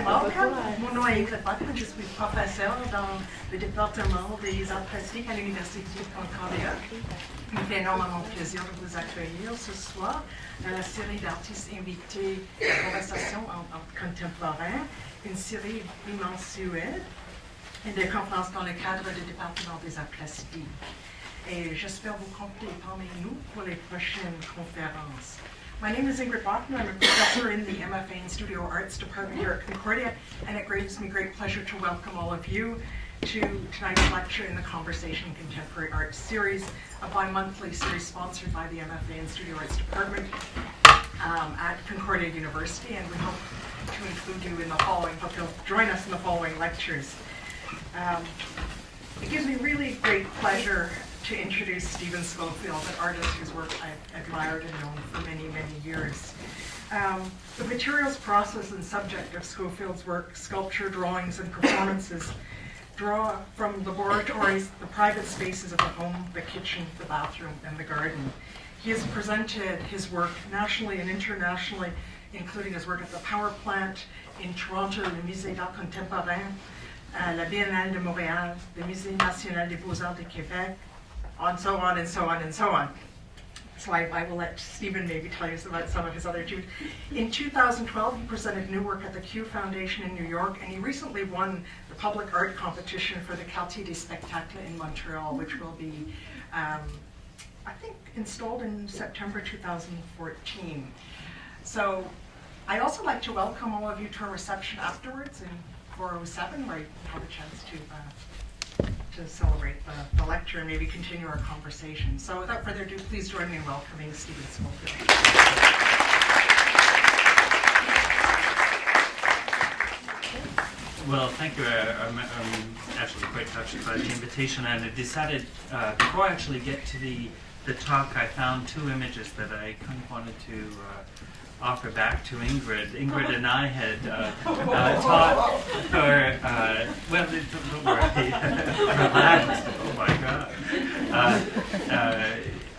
Welcome. Mon nom est Ingrid Bachmann, je suis professeure dans le département des arts plastiques à l'Université de Concordia. Il me fait énormément plaisir de vous accueillir ce soir dans la série d'artistes invités à conversation en contemporain, une série bimensuelle et des conférences dans le cadre du département des arts plastiques. Et j'espère vous compter parmi nous pour les prochaines conférences. My name is Ingrid Bachmann. I'm a professor in the MFA in Studio Arts department here at Concordia, and it gives me great pleasure to welcome all of you to tonight's lecture in the Conversation Contemporary Arts series, a bi-monthly series sponsored by the MFA in Studio Arts department at Concordia University, and we hope to include you in the following, hope you'll join us in the following lectures. It gives me really great pleasure to introduce Stephen Schofield, an artist whose work I've admired and known for many, many years. The materials, process, and subject of Schofield's work, sculpture, drawings, and performances, draw from laboratories, the private spaces of the home, the kitchen, the bathroom, and the garden. He has presented his work nationally and internationally, including his work at the Power Plant in Toronto, le Musée Contemporain, la Biennale de Montréal, the Musée National des Beaux-arts du Québec, and so on and so on and so on. So I will let Stephen maybe tell you about some of his other achievements. In 2012, he presented new work at the Q Foundation in New York, and he recently won the public art competition for the Quartier des Spectacles in Montreal, which will be, I think, installed in September 2014. So I'd also like to welcome all of you to a reception afterwards in 407, where you have a chance to celebrate the lecture and maybe continue our conversation. So without further ado, please join me in welcoming Stephen Schofield. Well, thank you. I'm actually quite touched by the invitation, and I decided, before I actually get to the talk, I found two images that I kind of wanted to offer back to Ingrid. Ingrid and I had taught for, well, don't worry, relax, oh my God.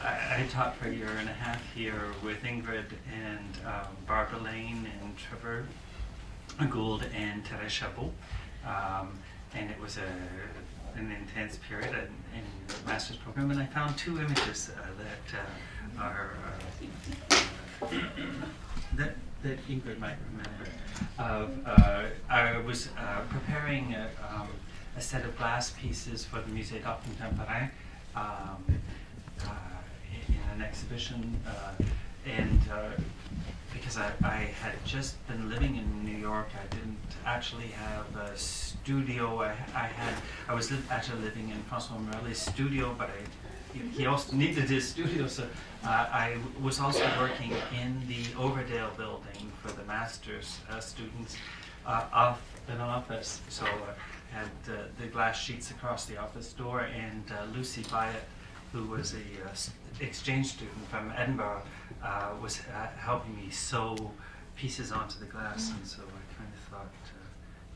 I taught for a year and a half here with Ingrid and Barbara Lane and Trevor Gould and Thérèse Chabot. And it was an intense period in the master's program, and I found two images that are that Ingrid might remember. I was preparing a set of glass pieces for the Musée Contemporain in an exhibition, and because I had just been living in New York, I didn't actually have a studio. I was actually living in François Morelli's studio, but he also needed his studio, so I was also working in the Overdale building for the master's students off an office. So I had the glass sheets across the office door, and Lucy Byatt, who was a exchange student from Edinburgh, was helping me sew pieces onto the glass, and so I kind of thought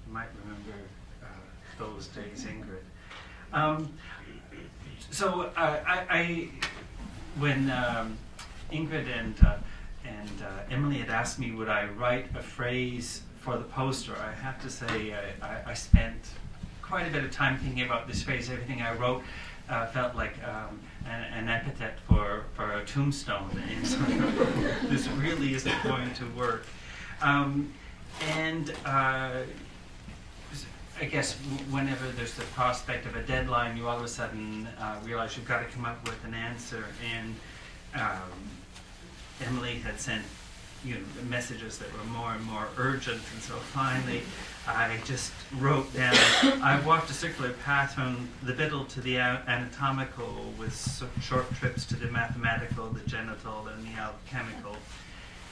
you might remember those days, Ingrid. So when Ingrid and Emily had asked me would I write a phrase for the poster, I have to say I spent quite a bit of time thinking about this phrase. Everything I wrote felt like an epithet for a tombstone, and so this really isn't going to work. I guess whenever there's the prospect of a deadline, you all of a sudden realize you've got to come up with an answer. And Emily had sent messages that were more and more urgent, and so finally I just wrote down, I walked a circular path from the Biddle to the Anatomical, with short trips to the mathematical, the genital, and the alchemical,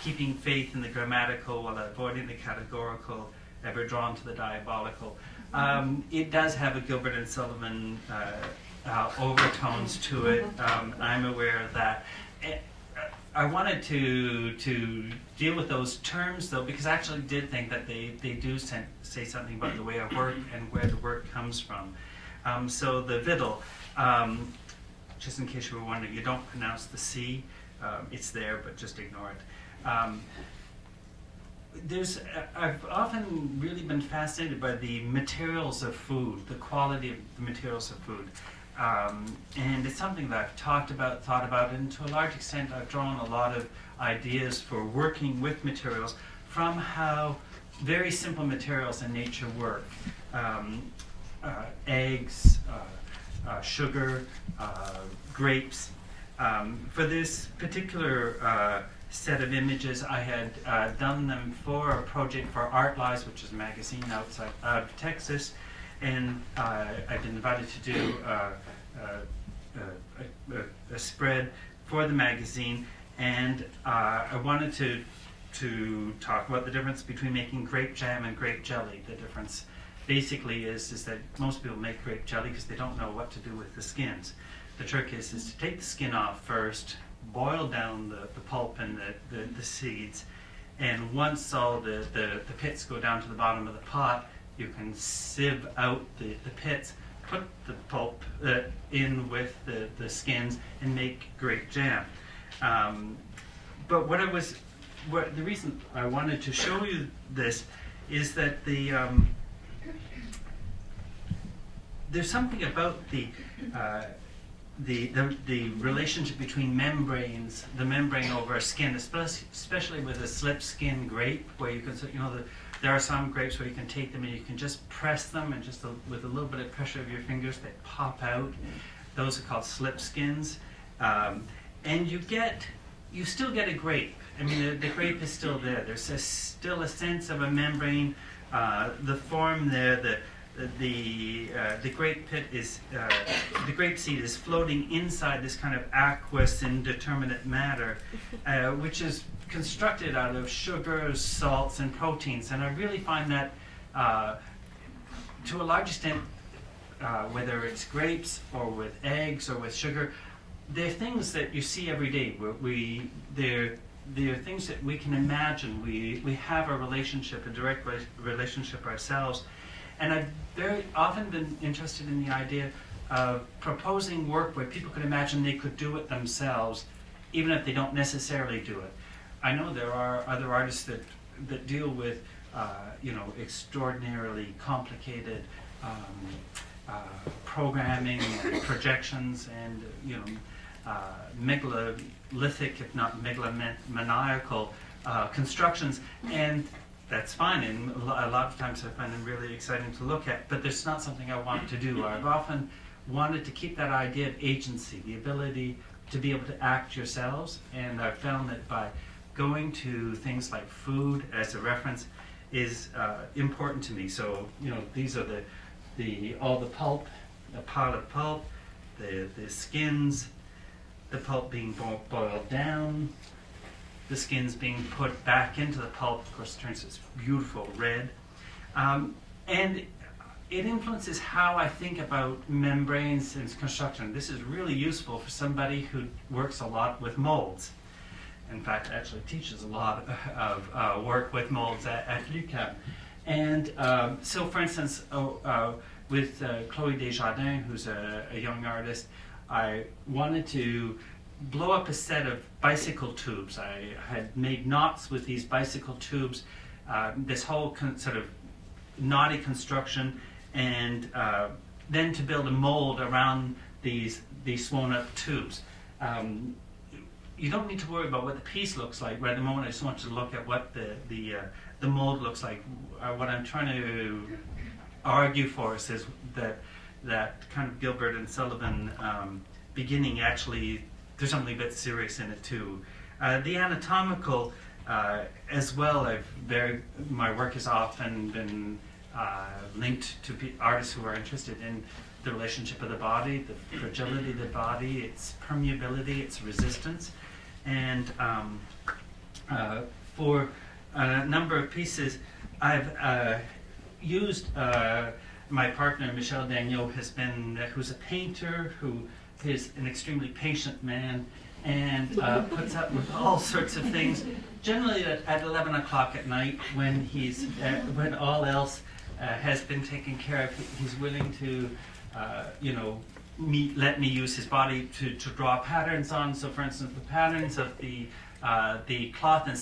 keeping faith in the grammatical while avoiding the categorical, ever drawn to the diabolical. It does have a Gilbert and Sullivan overtones to it. I'm aware of that. I wanted to deal with those terms, though, because I actually did think that they do say something about the way I work and where the work comes from. So the Vidal, just in case you were wondering, you don't pronounce the C. It's there, but just ignore it. I've often really been fascinated by the materials of food, the quality of the materials of food. And it's something that I've thought about, and to a large extent I've drawn a lot of ideas for working with materials from how very simple materials in nature work. Eggs, sugar, grapes. For this particular set of images, I had done them for a project for Art Lives, which is a magazine outside of Texas, and I've been invited to do a spread for the magazine, and I wanted to talk about the difference between making grape jam and grape jelly. The difference basically is that most people make grape jelly because they don't know what to do with the skins. The trick is to take the skin off first, boil down the pulp and the seeds, and once all the pits go down to the bottom of the pot, you can sieve out the pits, put the pulp in with the skins, and make grape jam. But the reason I wanted to show you this is that there's something about the relationship between membranes, the membrane over a skin, especially with a slip skin grape, where you can, there are some grapes where you can take them and you can just press them, and just with a little bit of pressure of your fingers, they pop out. Those are called slip skins, and you still get a grape. I mean, the grape is still there. There's still a sense of a membrane. The form there, the grape pit is, the grape seed is floating inside this kind of aqueous indeterminate matter, which is constructed out of sugars, salts, and proteins. And I really find that, to a large extent, whether it's grapes or with eggs or with sugar, they're things that you see every day. They're things that we can imagine. We have a relationship, a direct relationship ourselves. And I've very often been interested in the idea of proposing work where people could imagine they could do it themselves, even if they don't necessarily do it. I know there are other artists that deal with, extraordinarily complicated programming and projections and, megalithic, if not megalomaniacal constructions, and that's fine, and a lot of times I find them really exciting to look at, but there's not something I want to do. I've often wanted to keep that idea of agency, the ability to be able to act yourselves, and I've found that by going to things like food as a reference is important to me. So, these are all the pulp, the pile of pulp, the skins, the pulp being boiled down, the skins being put back into the pulp. Of course, it turns this beautiful red. And it influences how I think about membranes and construction. This is really useful for somebody who works a lot with molds. In fact, actually teaches a lot of work with molds at UQAM. And so, for instance, with Chloe Desjardins, who's a young artist, I wanted to blow up a set of bicycle tubes. I had made knots with these bicycle tubes, this whole sort of knotty construction, and then to build a mold around these swollen up tubes. You don't need to worry about what the piece looks like right at the moment. I just want you to look at what the mold looks like. What I'm trying to argue for is that kind of Gilbert and Sullivan beginning, actually there's something a bit serious in it too. The anatomical as well, my work has often been linked to artists who are interested in the relationship of the body, the fragility of the body, its permeability, its resistance. And for a number of pieces, I've used my partner, Michel Dagneau, who's a painter, who is an extremely patient man, and puts up with all sorts of things. Generally at 11 o'clock at night, when when all else has been taken care of, he's willing to, let me use his body to draw patterns on. So, for instance, the patterns of the The cloth and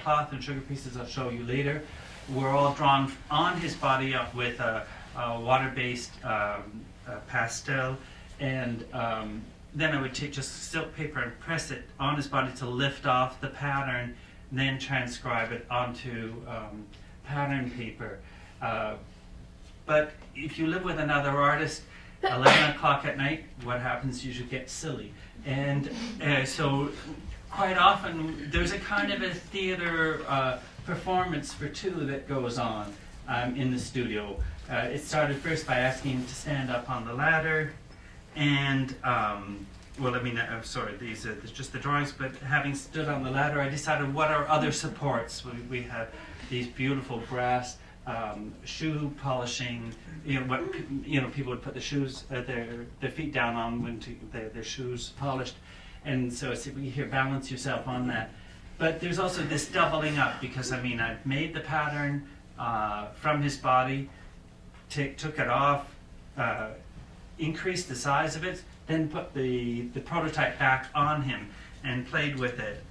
cloth and sugar pieces I'll show you later were all drawn on his body up with a water-based pastel, and then I would take just silk paper and press it on his body to lift off the pattern, and then transcribe it onto pattern paper. But if you live with another artist, 11 o'clock at night, what happens? You should get silly. And so quite often there's a kind of a theater performance for two that goes on in the studio. It started first by asking him to stand up on the ladder, and well, I mean, sorry, these are just the drawings, but having stood on the ladder, I decided what are other supports. We had these beautiful brass shoe polishing, people would put the shoes, their feet down on when their shoes polished, and so I said, well, here, balance yourself on that. But there's also this doubling up, because I mean, I've made the pattern from his body, took it off, increased the size of it, then put the prototype back on him and played with it.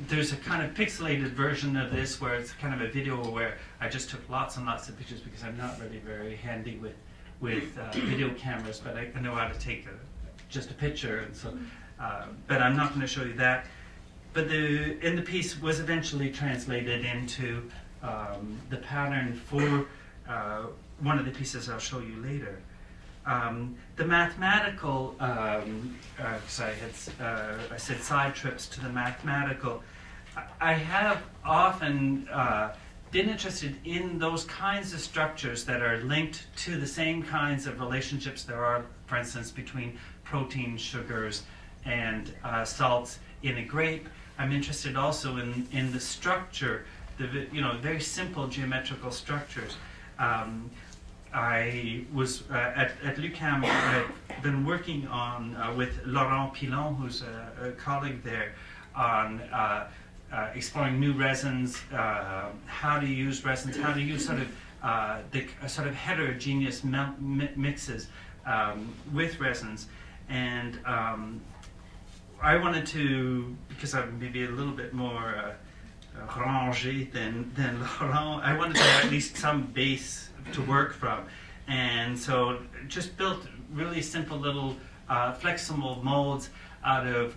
There's a kind of pixelated version of this where it's kind of a video where I just took lots and lots of pictures, because I'm not really very handy with video cameras, but I know how to take just a picture, and so. But I'm not going to show you that. But the piece was eventually translated into the pattern for one of the pieces I'll show you later. The mathematical, because I said side trips to the mathematical. I have often been interested in those kinds of structures that are linked to the same kinds of relationships there are, for instance, between protein, sugars, and salts in a grape. I'm interested also in the structure, the very simple geometrical structures. I was at l'UQAM. I've been working on with Laurent Pilon, who's a colleague there, on exploring new resins, how to use resins, how to use sort of heterogeneous mixes with resins, and I wanted to, because I'm maybe a little bit more rangé than Laurent, I wanted to have at least some base to work from, and so just built really simple little flexible molds out of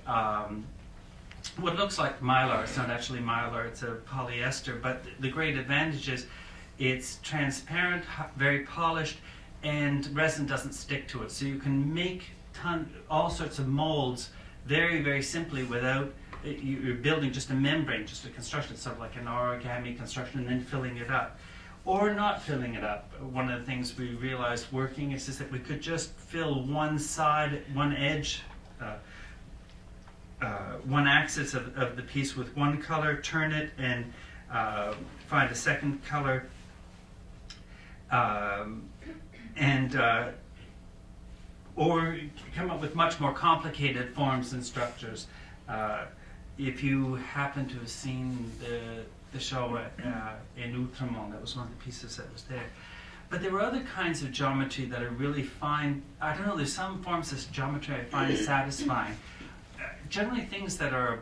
what looks like mylar. It's not actually mylar, it's a polyester, but the great advantage is it's transparent, very polished, and resin doesn't stick to it, so you can make all sorts of molds very, very simply without you're building just a membrane, just a construction. It's sort of like an origami construction, and then filling it up. Or not filling it up. One of the things we realized working is that we could just fill one side, one edge, one axis of the piece with one color, turn it, and find a second color, or come up with much more complicated forms and structures. If you happen to have seen the show in Outremont, that was one of the pieces that was there. But there were other kinds of geometry that I really find, I don't know, there's some forms of geometry I find satisfying. Generally things that are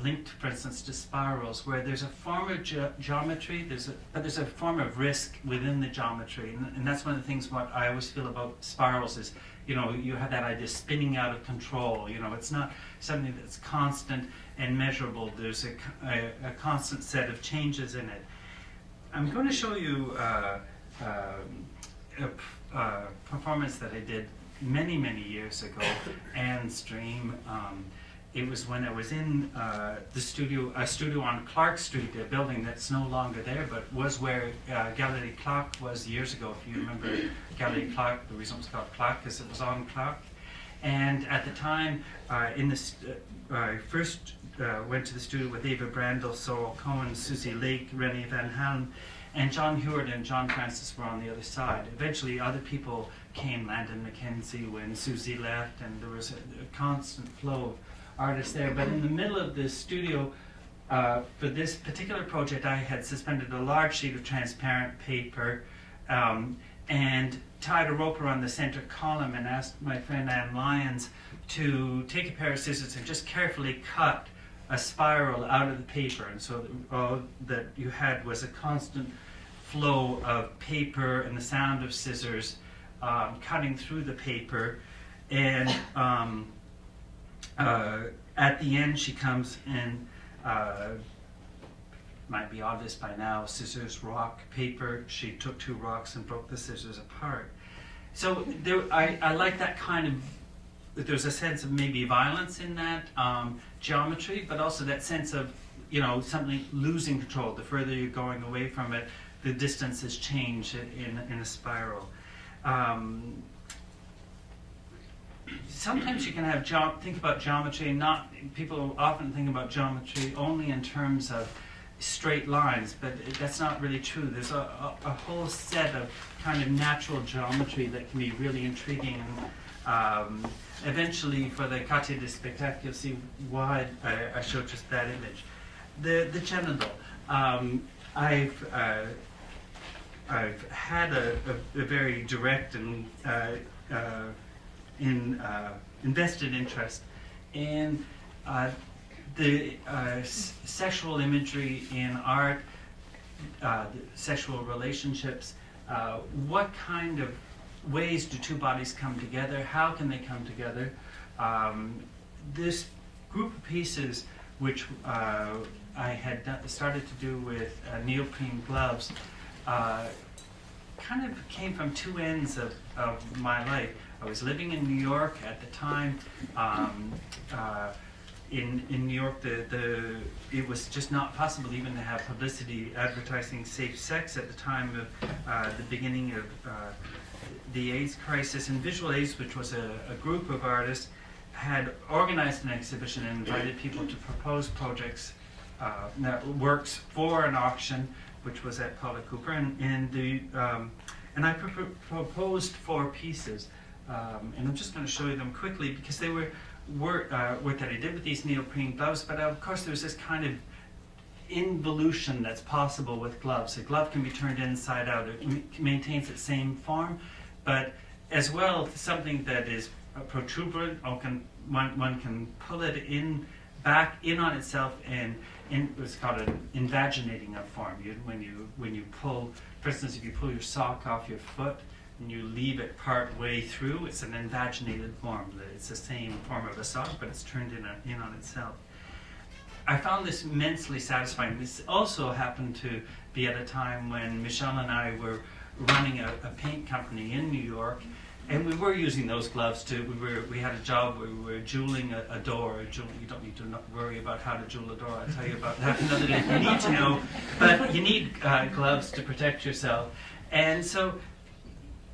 linked, for instance, to spirals, where there's a form of geometry, but there's a form of risk within the geometry. And that's one of the things what I always feel about spirals is, you have that idea spinning out of control. It's not something that's constant and measurable. There's a constant set of changes in it. I'm going to show you a performance that I did many, many years ago, and stream. It was when I was in a studio on Clark Street, a building that's no longer there, but was where Galerie Clark was years ago. If you remember Galerie Clark, the reason it was called Clark is it was on Clark. And at the time, I first went to the studio with Eva Brandel, Sorrel Cohen, Susie Lake, René Van Helm, and John Heward and John Francis were on the other side. Eventually, other people came, Landon McKenzie, when Susie left, and there was a constant flow of artists there. But in the middle of the studio, for this particular project, I had suspended a large sheet of transparent paper and tied a rope around the center column and asked my friend Anne Lyons to take a pair of scissors and just carefully cut a spiral out of the paper, and so all that you had was a constant flow of paper and the sound of scissors cutting through the paper. And at the end she comes and might be obvious by now, scissors, rock, paper. She took 2 rocks and broke the scissors apart. So I like that kind of, there's a sense of maybe violence in that geometry, but also that sense of, something losing control. The further you're going away from it, the distances change in a spiral. Sometimes you can have think about geometry, people often think about geometry only in terms of straight lines, but that's not really true. There's a whole set of kind of natural geometry that can be really intriguing. Eventually, for the Quartier de Spectacle, you'll see why I showed just that image. The genital. I've had a very direct and invested interest in the sexual imagery in art, the sexual relationships. What kind of ways do 2 bodies come together? How can they come together? This group of pieces, which I had started to do with neoprene gloves, kind of came from 2 ends of my life. I was living in New York at the time. In New York, it was just not possible even to have publicity advertising safe sex at the time of the beginning of the AIDS crisis. And Visual AIDS, which was a group of artists, had organized an exhibition and invited people to propose projects, works for an auction, which was at Paula Cooper. And I proposed 4 pieces. And I'm just going to show you them quickly because they were work that I did with these neoprene gloves, but of course there's this kind of involution that's possible with gloves. A glove can be turned inside out. It maintains its same form, but as well something that is protuberant, one can pull it back in on itself, and it's called an invaginating of form. When you pull, for instance, if you pull your sock off your foot, and you leave it part way through, it's an invaginated form. It's the same form of a sock, but it's turned in on itself. I found this immensely satisfying. This also happened to be at a time when Michelle and I were running a paint company in New York, and we were using those gloves too. We had a job where we were jeweling a door. You don't need to worry about how to jewel a door. I'll tell you about that another day if you need to know. But you need gloves to protect yourself. And so,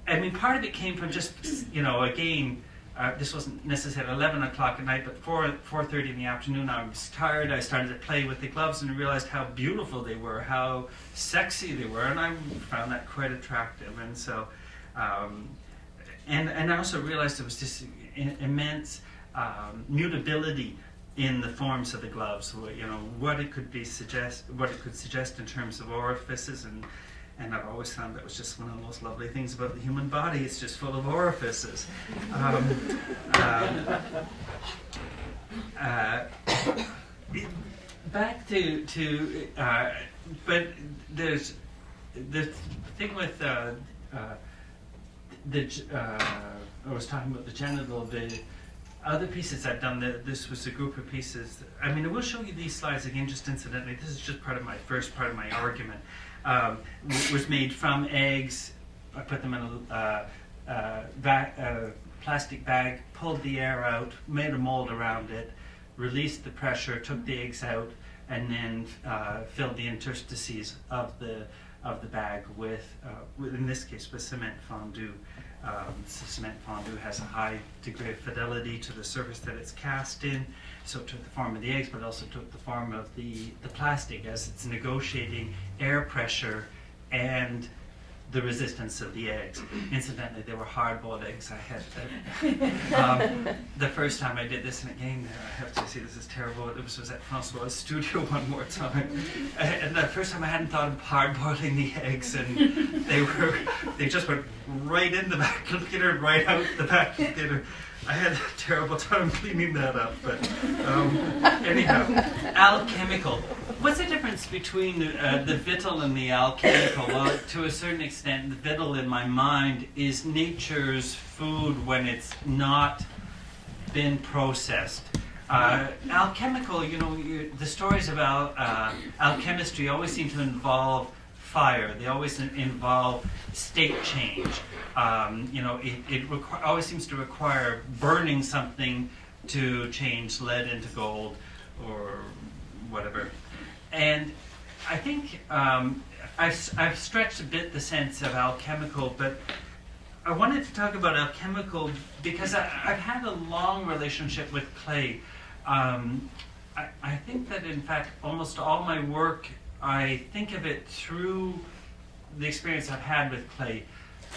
I mean, part of it came from just, again, this wasn't necessarily 11 o'clock at night, but 4:30 in the afternoon, I was tired. I started to play with the gloves and realized how beautiful they were, how sexy they were, and I found that quite attractive. And so, and I also realized there was this immense mutability in the forms of the gloves. What it could suggest in terms of orifices, and I've always found that was just one of the most lovely things about the human body. It's just full of orifices. Back to but there's the thing with I was talking about the genital. The other pieces I've done, this was a group of pieces. I mean, I will show you these slides again, just incidentally. This is just part of my first part of my argument. Was made from eggs. I put them in a plastic bag, pulled the air out, made a mold around it, released the pressure, took the eggs out, and then filled the interstices of the bag with in this case, with cement fondue. Cement fondue has a high degree of fidelity to the surface that it's cast in, so it took the form of the eggs, but it also took the form of the plastic as it's negotiating air pressure and the resistance of the eggs. Incidentally, they were hard-boiled eggs. I had the first time I did this, and again, I have to say this is terrible. It was at Francois' studio one more time, and the first time I hadn't thought of hard-boiling the eggs, and they just went right in the vacuum cleaner, right out the vacuum cleaner. I had a terrible time cleaning that up, but anyhow, alchemical. What's the difference between the victual and the alchemical? Well, to a certain extent, the victual in my mind is nature's food when it's not been processed. Alchemical, the stories about alchemistry always seem to involve fire. They always involve state change. It always seems to require burning something to change lead into gold or whatever. And I think I've stretched a bit the sense of alchemical, but I wanted to talk about alchemical because I've had a long relationship with clay. I think that, in fact, almost all my work, I think of it through the experience I've had with clay.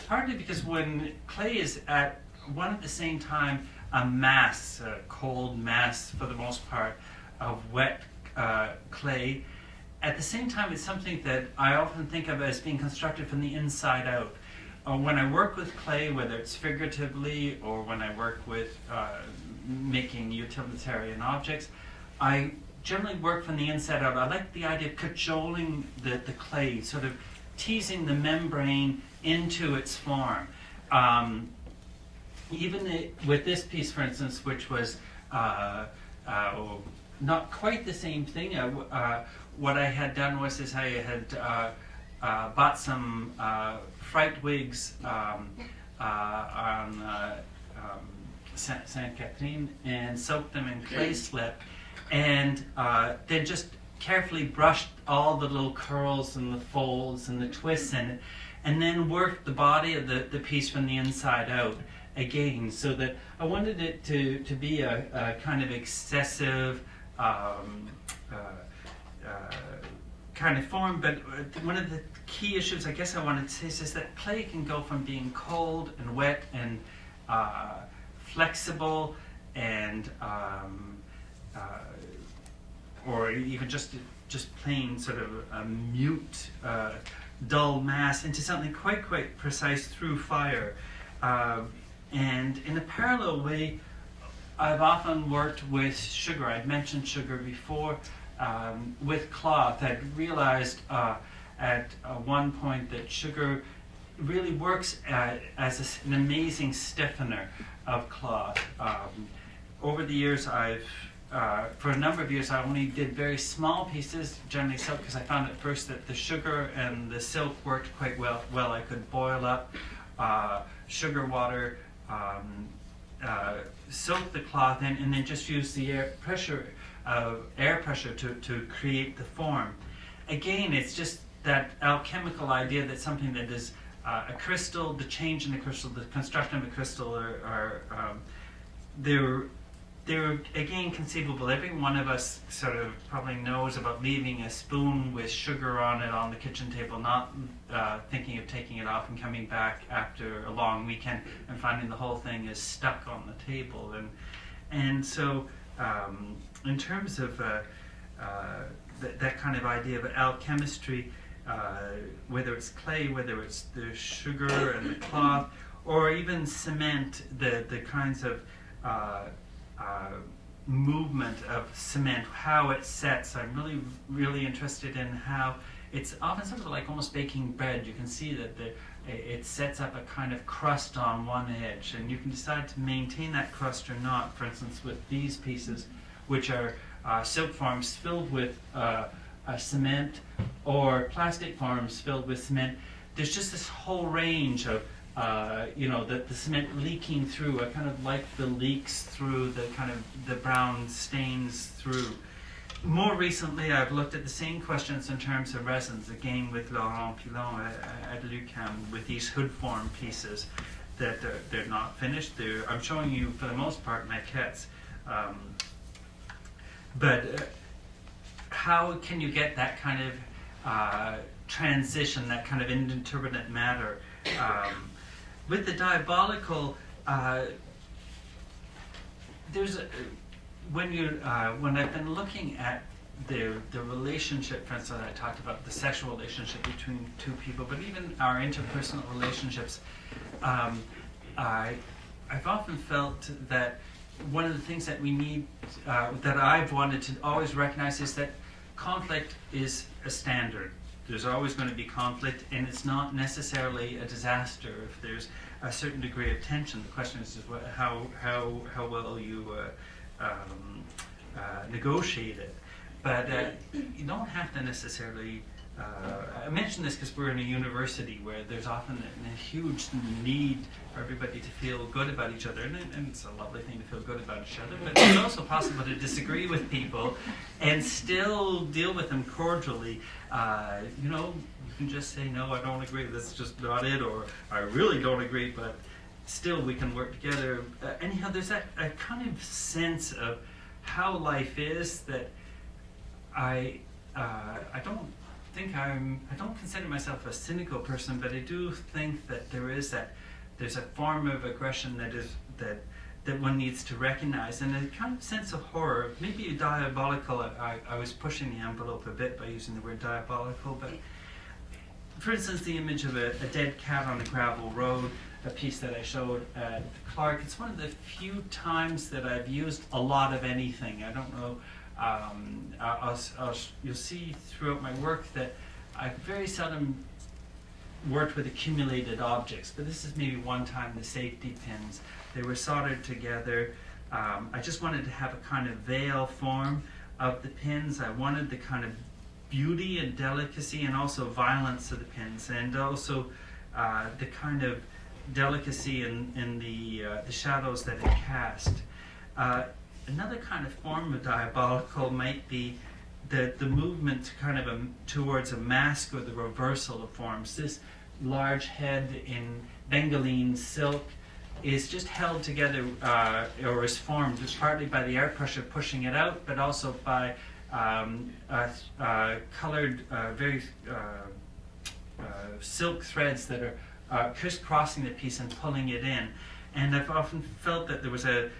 Partly because when clay is at the same time a mass, a cold mass for the most part, of wet clay, at the same time it's something that I often think of as being constructed from the inside out. When I work with clay, whether it's figuratively or when I work with making utilitarian objects, I generally work from the inside out. I like the idea of cajoling the clay, sort of teasing the membrane into its form. Even with this piece, for instance, which was not quite the same thing, what I had done was I had bought some fright wigs on Sainte Catherine and soaked them in clay slip, and then just carefully brushed all the little curls and the folds and the twists in it, and then worked the body of the piece from the inside out again, so that I wanted it to be a kind of excessive kind of form. But one of the key issues I guess I wanted to say is that clay can go from being cold and wet and flexible and or even just plain sort of a mute, dull mass into something quite precise through fire. And in a parallel way, I've often worked with sugar. I'd mentioned sugar before. With cloth, I'd realized at one point that sugar really works as an amazing stiffener of cloth. Over the years, for a number of years, I only did very small pieces, generally silk, because I found at first that the sugar and the silk worked quite well. I could boil up sugar water, soak the cloth in, and then just use the air pressure to create the form. Again, it's just that alchemical idea that something that is a crystal, the change in the crystal, the construction of a crystal they're again conceivable. Every one of us sort of probably knows about leaving a spoon with sugar on it on the kitchen table, not thinking of taking it off and coming back after a long weekend and finding the whole thing is stuck on the table. And so in terms of that kind of idea of alchemistry, whether it's clay, whether it's the sugar and the cloth, or even cement, the kinds of movement of cement, how it sets. I'm really interested in how it's often sort of like almost baking bread. You can see that it sets up a kind of crust on one edge, and you can decide to maintain that crust or not. For instance, with these pieces, which are silk forms filled with cement, or plastic forms filled with cement, there's just this whole range of the cement leaking through. I kind of like the leaks through, the kind of the brown stains through. More recently, I've looked at the same questions in terms of resins, again with Laurent Pilon at l'UQAM, with these hood form pieces that they're not finished. I'm showing you, for the most part, maquettes. But how can you get that kind of transition, that kind of indeterminate matter. With the Diabolical, when I've been looking at the relationship, for instance, I talked about the sexual relationship between two people, but even our interpersonal relationships, I've often felt that one of the things that we need, that I've wanted to always recognize, is that conflict is a standard. There's always going to be conflict, and it's not necessarily a disaster if there's a certain degree of tension. The question is how well you negotiate it. But you don't have to necessarily. I mention this because we're in a university where there's often a huge need for everybody to feel good about each other, and it's a lovely thing to feel good about each other, but it's also possible to disagree with people and still deal with them cordially. You can just say, no, I don't agree, that's just not it, or I really don't agree, but still we can work together. Anyhow, there's a kind of sense of how life is that I don't consider myself a cynical person, but I do think that there's a form of aggression that one needs to recognize, and a kind of sense of horror, maybe diabolical. I was pushing the envelope a bit by using the word diabolical, but for instance, the image of a dead cat on a gravel road, a piece that I showed at Clark, it's one of the few times that I've used a lot of anything. I don't know. You'll see throughout my work that I very seldom worked with accumulated objects, but this is maybe one time the safety pins. They were soldered together. I just wanted to have a kind of veil form of the pins. I wanted the kind of beauty and delicacy and also violence of the pins, and also the kind of delicacy in the shadows that it cast. Another kind of form of diabolical might be the movement kind of towards a mask or the reversal of forms. This large head in Bengaline silk is just held together or is formed partly by the air pressure pushing it out, but also by colored very silk threads that are crisscrossing the piece and pulling it in. And I've often felt that there was a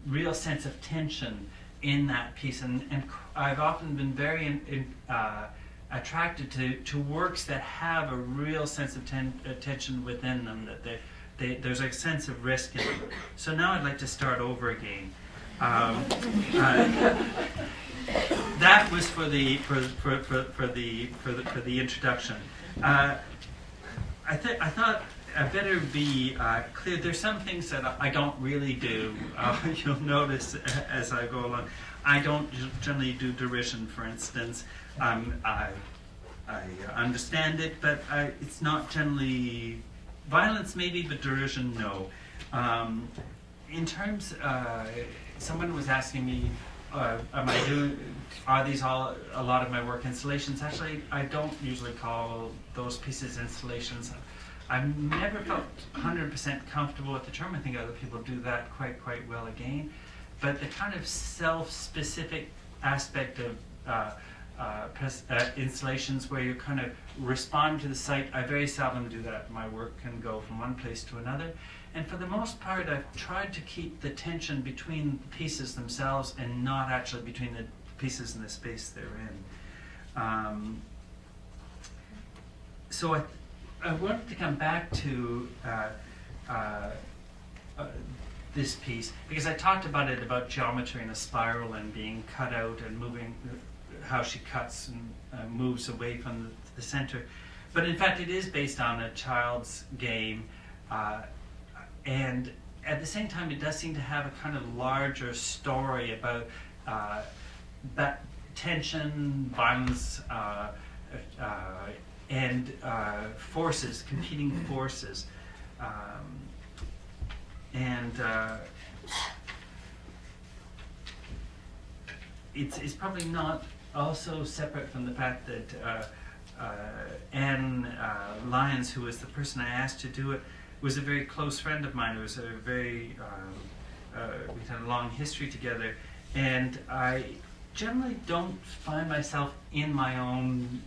real sense of tension in that piece, and I've often been very attracted to works that have a real sense of tension within them, that there's a sense of risk in them. So now I'd like to start over again. That was for the introduction. I thought I better be clear. There's some things that I don't really do. You'll notice as I go along. I don't generally do derision, for instance. I understand it, but it's not generally violence, maybe, but derision, no. In terms, someone was asking me, are these all a lot of my work installations? Actually, I don't usually call those pieces installations. I've never felt 100% comfortable with the term. I think other people do that quite well again. But the kind of self-specific aspect of installations where you kind of respond to the site, I very seldom do that. My work can go from one place to another. And for the most part, I've tried to keep the tension between the pieces themselves and not actually between the pieces and the space they're in. So I wanted to come back to this piece because I talked about it, about geometry and a spiral and being cut out and moving, how she cuts and moves away from the center. But in fact, it is based on a child's game, and at the same time, it does seem to have a kind of larger story about that tension, violence, and forces, competing forces. It's probably not also separate from the fact that Anne Lyons, who was the person I asked to do it, was a very close friend of mine. It was a very, we had a long history together, and I generally don't find myself in my own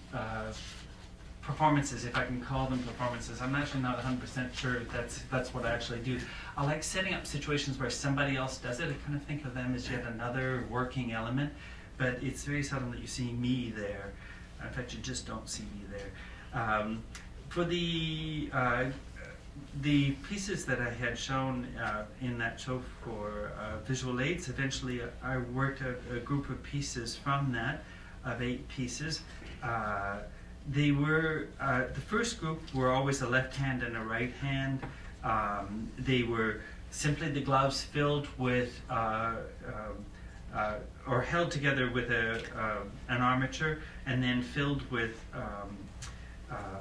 performances, if I can call them performances. I'm actually not 100% sure that's what I actually do. I like setting up situations where somebody else does it. I kind of think of them as yet another working element, but it's very seldom that you see me there. In fact, you just don't see me there. For the pieces that I had shown in that show for visual aids, eventually I worked out a group of pieces from that, of 8 pieces. They were, the first group were always a left hand and a right hand. They were simply the gloves filled with, or held together with an armature, and then filled with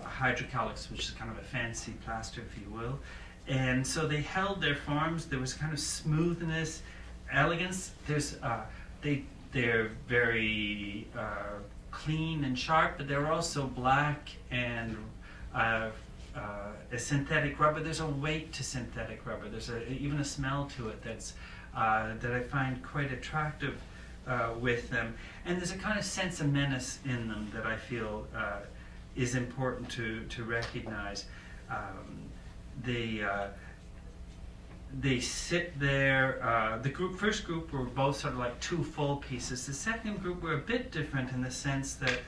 hydrocalyx, which is kind of a fancy plaster, if you will. And so they held their forms. There was kind of smoothness, elegance. They're very clean and sharp, but they're also black and a synthetic rubber. There's a weight to synthetic rubber. There's even a smell to it that I find quite attractive with them. And there's a kind of sense of menace in them that I feel is important to recognize. They sit there. The first group were both sort of like 2 full pieces. The second group were a bit different in the sense that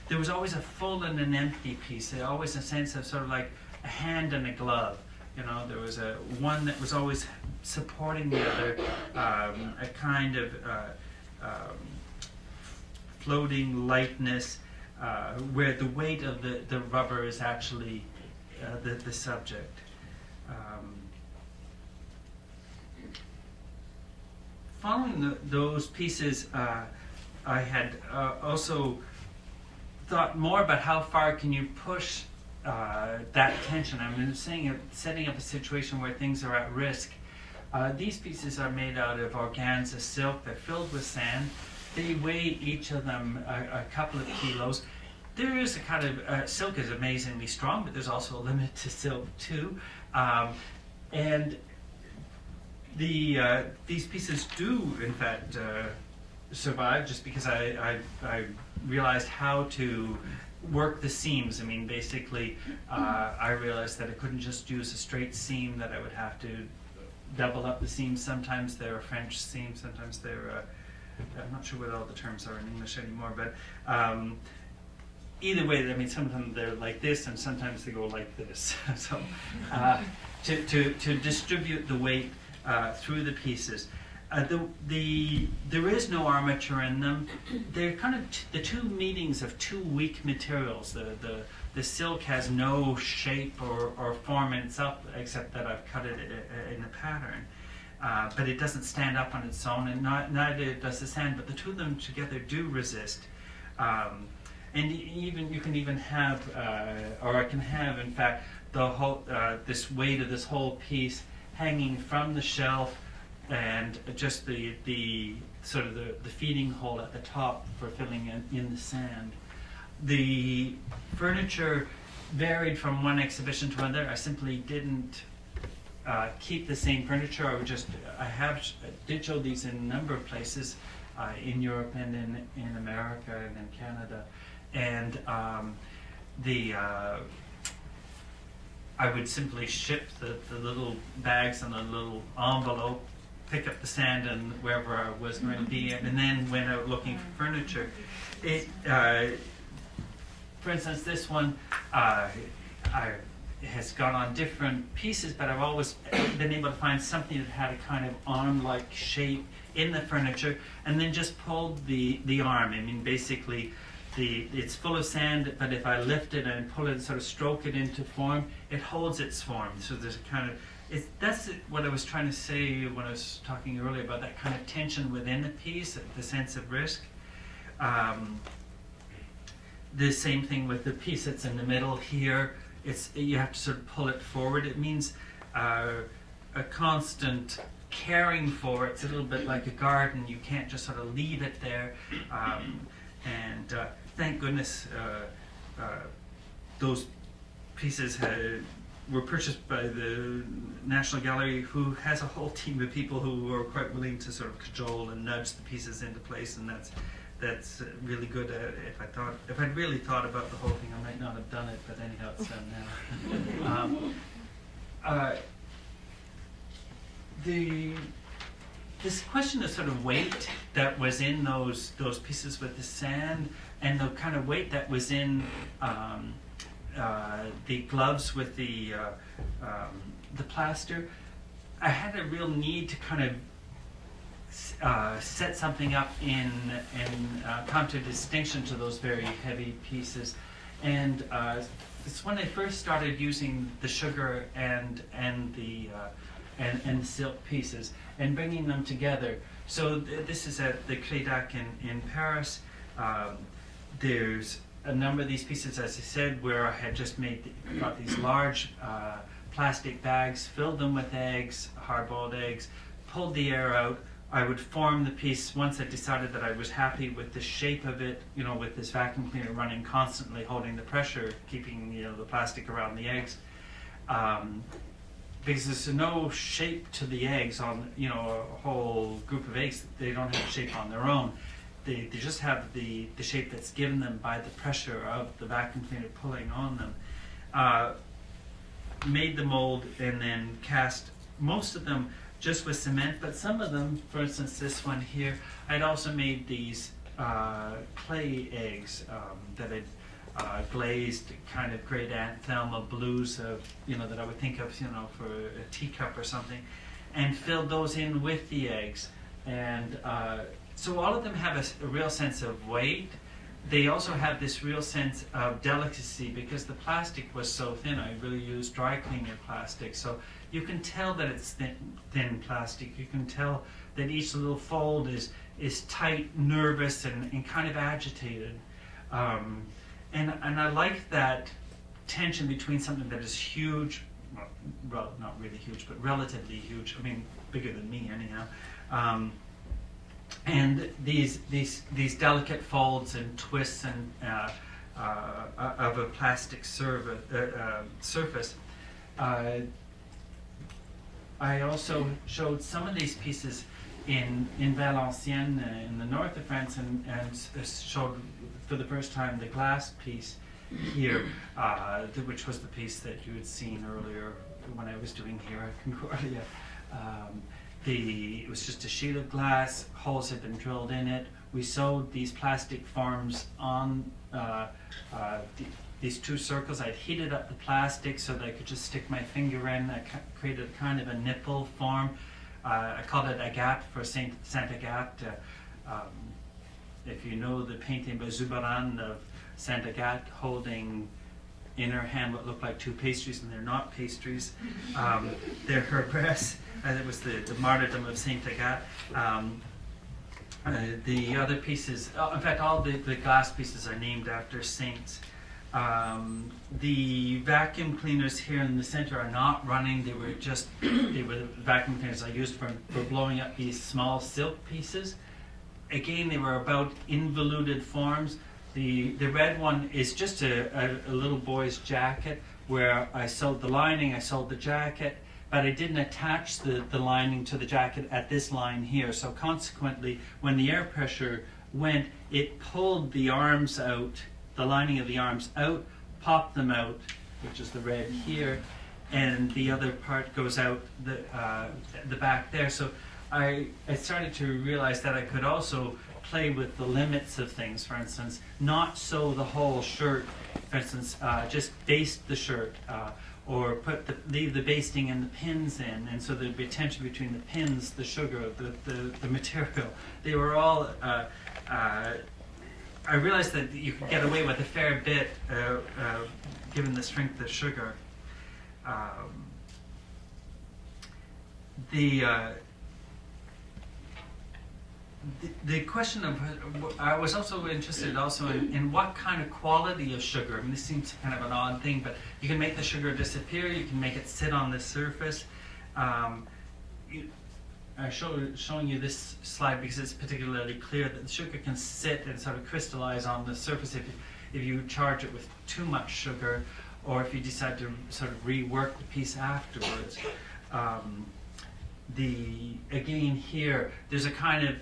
there was always a full and an empty piece. There always a sense of sort of like a hand and a glove. You know, there was one that was always supporting the other, a kind of floating lightness, where the weight of the rubber is actually the subject. Following those pieces, I had also thought more about how far can you push that tension. I mean, setting up a situation where things are at risk. These pieces are made out of organza silk. They're filled with sand. They weigh each of them a couple of kilos. There is a kind of, silk is amazingly strong, but there's also a limit to silk too. And these pieces do, in fact, survive just because I realized how to work the seams. I mean, basically, I realized that I couldn't just use a straight seam, that I would have to double up the seams. Sometimes they're a French seam, sometimes they're, I'm not sure what all the terms are in English anymore, but either way, I mean, sometimes they're like this and sometimes they go like this. So to distribute the weight through the pieces. There is no armature in them. They're kind of the 2 meetings of 2 weak materials. The silk has no shape or form in itself, except that I've cut it in a pattern. But it doesn't stand up on its own, and neither does the sand. But the 2 of them together do resist. And you can even have, or I can have, in fact, the whole this weight of this whole piece hanging from the shelf, and just the sort of the feeding hole at the top for filling in the sand. The furniture varied from one exhibition to another. I simply didn't keep the same furniture. I did show these in a number of places in Europe and in America and in Canada, and I would simply ship the little bags and a little envelope, pick up the sand and wherever I was going to be, and then went out looking for furniture. For instance, this one has gone on different pieces, but I've always been able to find something that had a kind of arm-like shape in the furniture, and then just pulled the arm. I mean, basically, it's full of sand, but if I lift it and pull it and sort of stroke it into form, it holds its form. So there's a kind of, that's what I was trying to say when I was talking earlier about that kind of tension within the piece, the sense of risk. The same thing with the piece that's in the middle here. You have to sort of pull it forward. It means a constant caring for it. It's a little bit like a garden. You can't just sort of leave it there. And thank goodness those pieces were purchased by the National Gallery, who has a whole team of people who are quite willing to sort of cajole and nudge the pieces into place, and that's really good. If I'd really thought about the whole thing, I might might not have done it, but anyhow, it's done now. This question of sort of weight that was in those pieces with the sand, and the kind of weight that was in the gloves with the plaster, I had a real need to kind of set something up in contradistinction to those very heavy pieces, and it's when I first started using the sugar and the silk pieces and bringing them together. So this is at the CREDAC in Paris. There's a number of these pieces, as I said, where I had just got these large plastic bags, filled them with eggs, hard-boiled eggs, pulled the air out. I would form the piece once I decided that I was happy with the shape of it, with this vacuum cleaner running constantly, holding the pressure, keeping the plastic around the eggs. Because there's no shape to the eggs on a whole group of eggs. They don't have shape on their own. They just have the shape that's given them by the pressure of the vacuum cleaner pulling on them. Made the mold and then cast most of them just with cement, but some of them, for instance this one here, I'd also made these clay eggs that I'd glazed kind of great Aunt Thelma blues of, that I would think of, for a teacup or something, and filled those in with the eggs. And so all of them have a real sense of weight. They also have this real sense of delicacy because the plastic was so thin. I really used dry cleaner plastic. So you can tell that it's thin plastic. You can tell that each little fold is tight, nervous, and kind of agitated. And I like that tension between something that is huge, well, not really huge, but relatively huge. I mean, bigger than me anyhow. And these delicate folds and twists and of a plastic surface. I also showed some of these pieces in Valenciennes in the north of France, and showed for the first time the glass piece here, which was the piece that you had seen earlier when I was doing here at Concordia. It was just a sheet of glass, holes had been drilled in it. We sewed these plastic forms on these two circles. I'd heated up the plastic so that I could just stick my finger in. I created kind of a nipple form. I called it Agathe for Saint Agathe. If you know the painting by Zurbaran of Saint Agathe holding in her hand what looked like two pastries, and they're not pastries. They're her breasts. It was the martyrdom of Saint Agathe. The other pieces, in fact, all the glass pieces are named after saints. The vacuum cleaners here in the center are not running. They were the vacuum cleaners I used for blowing up these small silk pieces. Again, they were about involuted forms. The red one is just a little boy's jacket where I sewed the lining, I sewed the jacket, but I didn't attach the lining to the jacket at this line here. So consequently, when the air pressure went, it pulled the arms out, the lining of the arms out, popped them out, which is the red here, and the other part goes out the back there. So I started to realize that I could also play with the limits of things. For instance, not sew the whole shirt. For instance, just baste the shirt, or leave the basting and the pins in, and so there'd be tension between the pins, the sugar, the material. They were all. I realized that you could get away with a fair bit given the strength of sugar. The question of, I was also interested in what kind of quality of sugar. I mean, this seems kind of an odd thing, but you can make the sugar disappear, you can make it sit on the surface. I'm showing you this slide because it's particularly clear that the sugar can sit and sort of crystallize on the surface if you charge it with too much sugar, or if you decide to sort of rework the piece afterwards. Again here, there's a kind of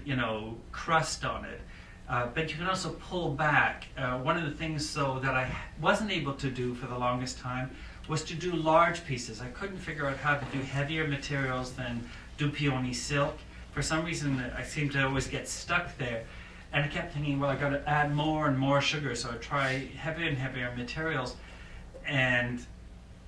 crust on it. but you can also pull back. One of the things, though, that I wasn't able to do for the longest time was to do large pieces. I couldn't figure out how to do heavier materials than Dupioni silk. For some reason, I seemed to always get stuck there. And I kept thinking, well, I got to add more and more sugar, so I try heavier and heavier materials and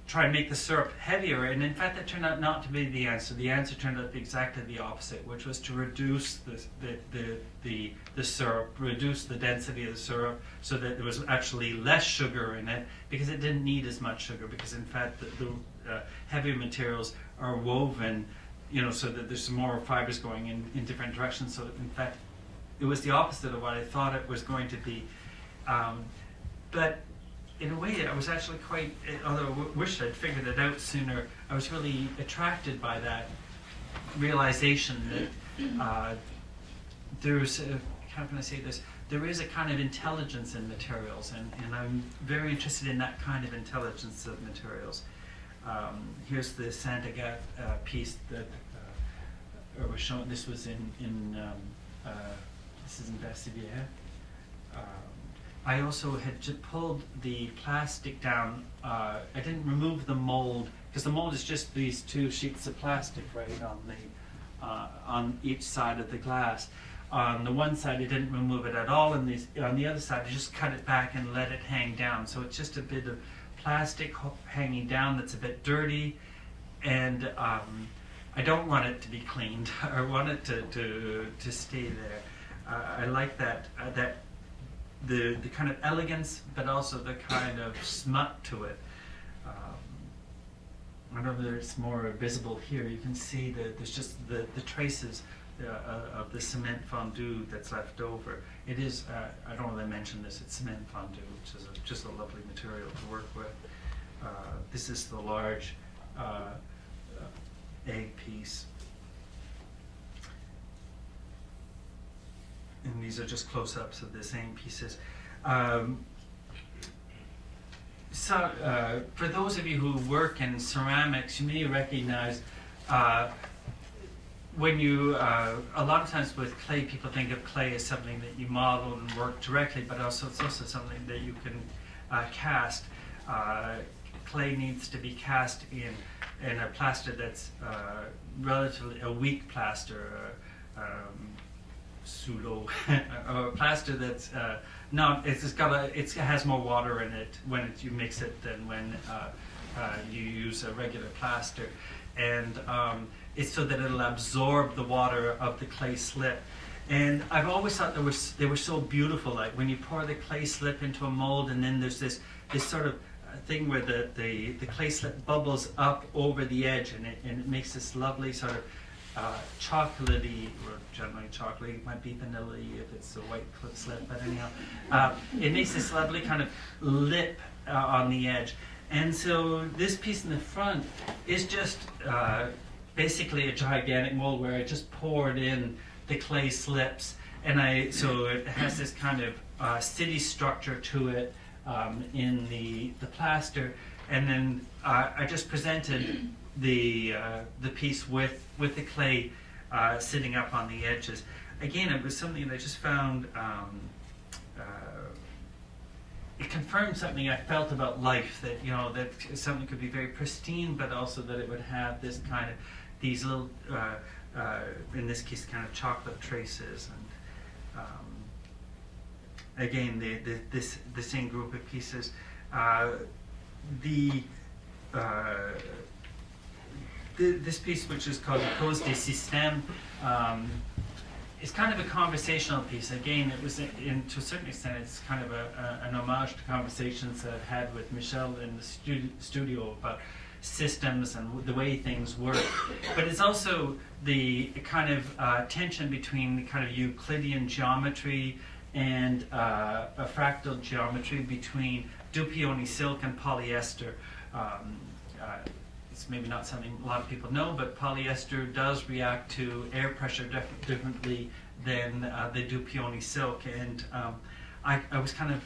try and make the syrup heavier. And in fact, that turned out not to be the answer. The answer turned out to be exactly the opposite, which was to reduce the syrup, reduce the density of the syrup, so that there was actually less sugar in it, because it didn't need as much sugar. Because in fact, the heavier materials are woven, so that there's more fibers going in different directions. So that in fact, it was the opposite of what I thought it was going to be. But in a way, I was actually quite, although I wish I'd figured it out sooner, I was really attracted by that realization that there's, how can I say this, there is a kind of intelligence in materials, and I'm very interested in that kind of intelligence of materials. Here's the Saint-Agathe piece that was shown. This was this is in Vassivère. I also had just pulled the plastic down. I didn't remove the mold, because the mold is just these two sheets of plastic right on each side of the glass. On the one side, I didn't remove it at all, and on the other side, I just cut it back and let it hang down. So it's just a bit of plastic hanging down that's a bit dirty, and I don't want it to be cleaned. I want it to stay there. I like that the kind of elegance, but also the kind of smut to it. I don't know whether it's more visible here. You can see that there's just the traces of the cement fondue that's left over. It is, I don't know if I mentioned this, it's cement fondue, which is just a lovely material to work with. This is the large egg piece. And these are just close-ups of the same pieces. For those of you who work in ceramics, you may recognize when you, a lot of times with clay, people think of clay as something that you model and work directly, but also it's also something that you can cast. Clay needs to be cast in a plaster that's relatively a weak plaster. Sulo, or plaster that's not. It has more water in it when you mix it than when you use a regular plaster, and it's so that it'll absorb the water of the clay slip. And I've always thought they were so beautiful. Like when you pour the clay slip into a mold, and then there's this sort of thing where the clay slip bubbles up over the edge, and it makes this lovely sort of chocolatey, or generally chocolatey, it might be vanilla-y if it's a white slip, but anyhow, it makes this lovely kind of lip on the edge. And so this piece in the front is just basically a gigantic mold where I just poured in the clay slips, and so it has this kind of city structure to it in the plaster, and then I just presented the piece with the clay sitting up on the edges. Again, it was something that I just found, it confirmed something I felt about life, that that something could be very pristine, but also that it would have this kind of, these little, in this case, kind of chocolate traces. And again, the same group of pieces. This piece, which is called Cause des Systèmes, is kind of a conversational piece. Again, it was, to a certain extent, it's kind of an homage to conversations that I've had with Michelle in the studio about systems and the way things work. But it's also the kind of tension between the kind of Euclidean geometry and a fractal geometry between Dupioni silk and polyester. It's maybe not something a lot of people know, but polyester does react to air pressure differently than the Dupioni silk, and I was kind of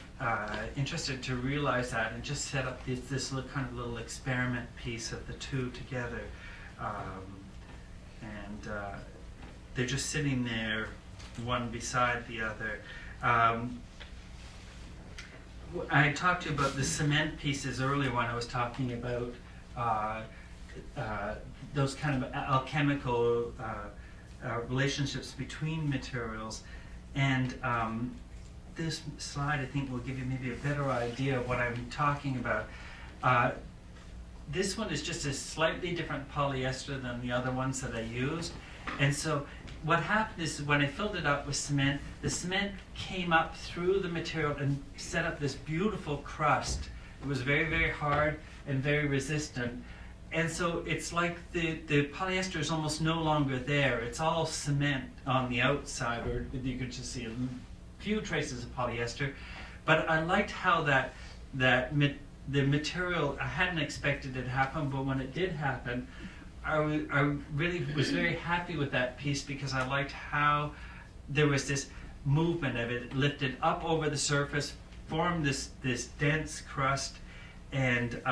interested to realize that, and just set up this kind of little experiment piece of the two together, and they're just sitting there, one beside the other. I talked to you about the cement pieces earlier when I was talking about those kind of alchemical relationships between materials. And this slide, I think, will give you maybe a better idea of what I'm talking about. This one is just a slightly different polyester than the other ones that I used. And so what happened is when I filled it up with cement, the cement came up through the material and set up this beautiful crust. It was very, very hard and very resistant. And so it's like the polyester is almost no longer there. It's all cement on the outside, or you could just see a few traces of polyester. But I liked how the material, I hadn't expected it to happen, but when it did happen, I really was very happy with that piece because I liked how there was this movement of it. It lifted up over the surface, formed this dense crust, and it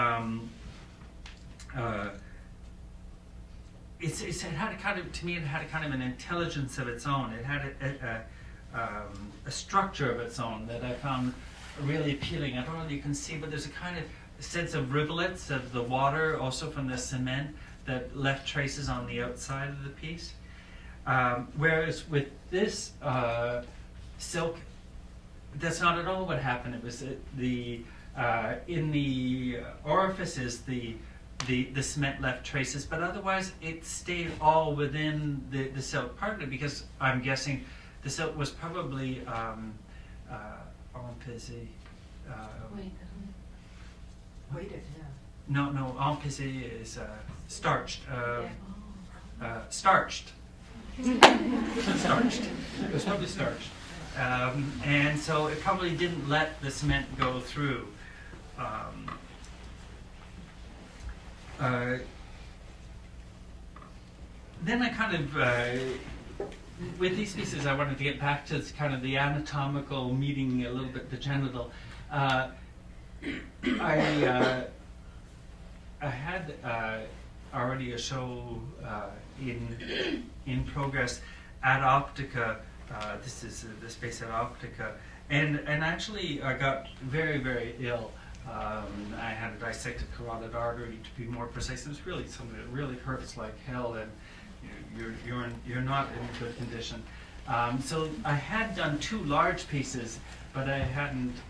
had a kind of, to me, it had a kind of an intelligence of its own. It had a structure of its own that I found really appealing. I don't know if you can see, but there's a kind of sense of rivulets of the water, also from the cement, that left traces on the outside of the piece. Whereas with this silk, that's not at all what happened. It was in the orifices, the cement left traces, but otherwise it stayed all within the silk, partly because I'm guessing the silk was probably Weighted, yeah. No, empesé is starched. Starched. Starched. It was probably starched. And so it probably didn't let the cement go through. Then I kind of, with these pieces, I wanted to get back to kind of the anatomical, meeting a little bit the genital. I had already a show in progress at Optica. This is the space at Optica, and actually I got very, very ill. I had a dissected carotid artery, to be more precise. It was really something that really hurts like hell, and you're not in good condition. So I had done 2 large pieces, but I hadn't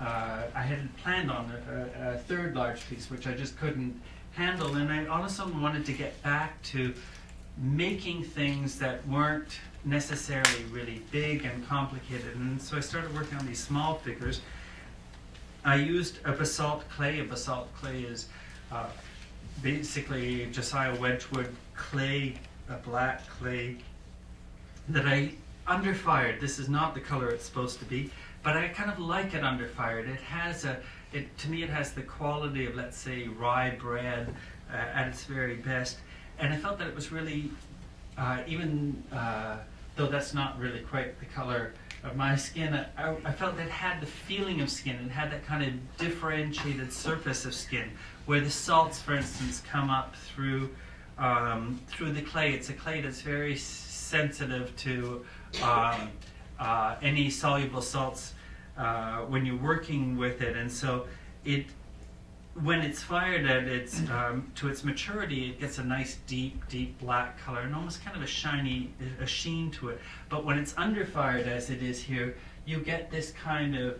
planned on a third large piece, which I just couldn't handle. And I also wanted to get back to making things that weren't necessarily really big and complicated. And so I started working on these small figures. I used a basalt clay. A basalt clay is basically Josiah Wedgwood clay, a black clay that I underfired. This is not the color it's supposed to be, but I kind of like it underfired. It has to me it has the quality of, let's say, rye bread at its very best. And I felt that it was really, even though that's not really quite the color of my skin, I felt that it had the feeling of skin. It had that kind of differentiated surface of skin, where the salts, for instance, come up through the clay. It's a clay that's very sensitive to any soluble salts when you're working with it, and so when it's fired at its to its maturity, it gets a nice deep black color and almost kind of a sheen to it. But when it's underfired, as it is here, you get this kind of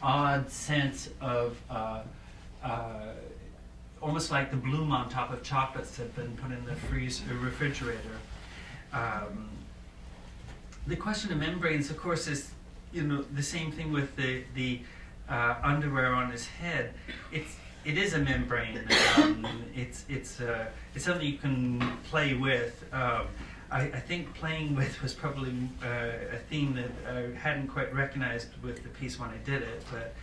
odd sense of almost like the bloom on top of chocolates that have been put in the refrigerator. The question of membranes, of course, is the same thing with the underwear on his head. It is a membrane. It's something you can play with. I think playing with was probably a theme that I hadn't quite recognized with the piece when I did it, but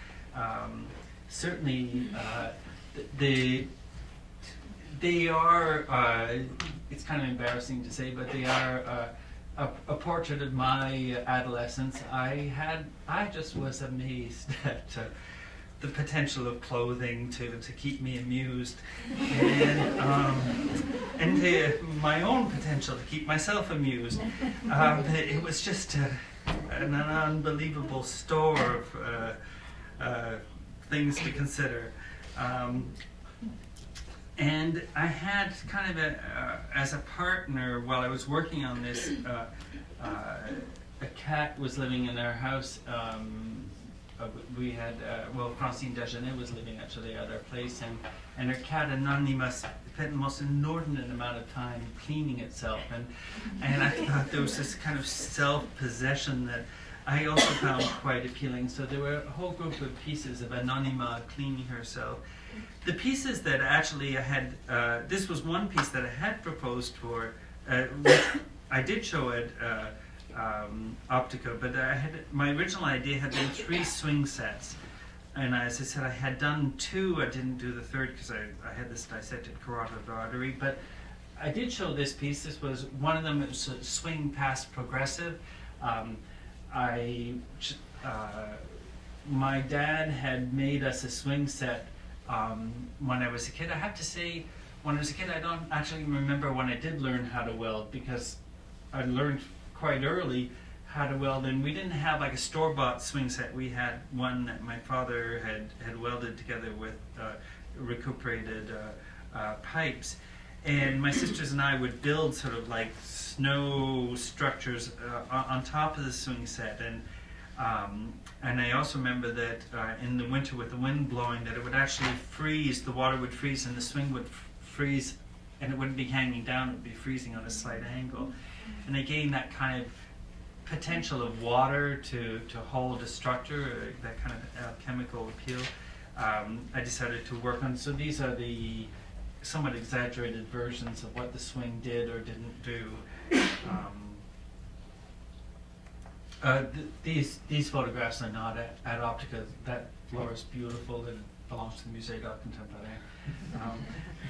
certainly they are. It's kind of embarrassing to say, but they are a portrait of my adolescence. I just was amazed at the potential of clothing to keep me amused, and my own potential to keep myself amused. It was just an unbelievable store of things to consider. And I had kind of as a partner while I was working on this, a cat was living in our house. We had, Francine Degenet was living actually at our place, and her cat Anonymous spent the most inordinate amount of time cleaning itself, and I thought there was this kind of self-possession that I also found quite appealing. So there were a whole group of pieces of Anonyma cleaning herself. The pieces that actually I had, this was one piece that I had proposed for, which I did show at Optica, but my original idea had been 3 swing sets. And as I said, I had done 2, I didn't do the third because I had this dissected carotid artery, but I did show this piece. This was one of them, it was a swing past progressive. My dad had made us a swing set when I was a kid. I have to say, when I was a kid, I don't actually remember when I did learn how to weld, because I learned quite early how to weld, and we didn't have like a store-bought swing set. We had one that my father had welded together with recuperated pipes, and my sisters and I would build sort of like snow structures on top of the swing set, and I also remember that in the winter with the wind blowing, that it would actually freeze, the water would freeze and the swing would freeze, and it wouldn't be hanging down, it would be freezing on a slight angle. And again, that kind of potential of water to hold a structure, that kind of alchemical appeal, I decided to work on. So these are the somewhat exaggerated versions of what the swing did or didn't do. These photographs are not at Optica. That floor is beautiful and it belongs to the Musée Contemporain.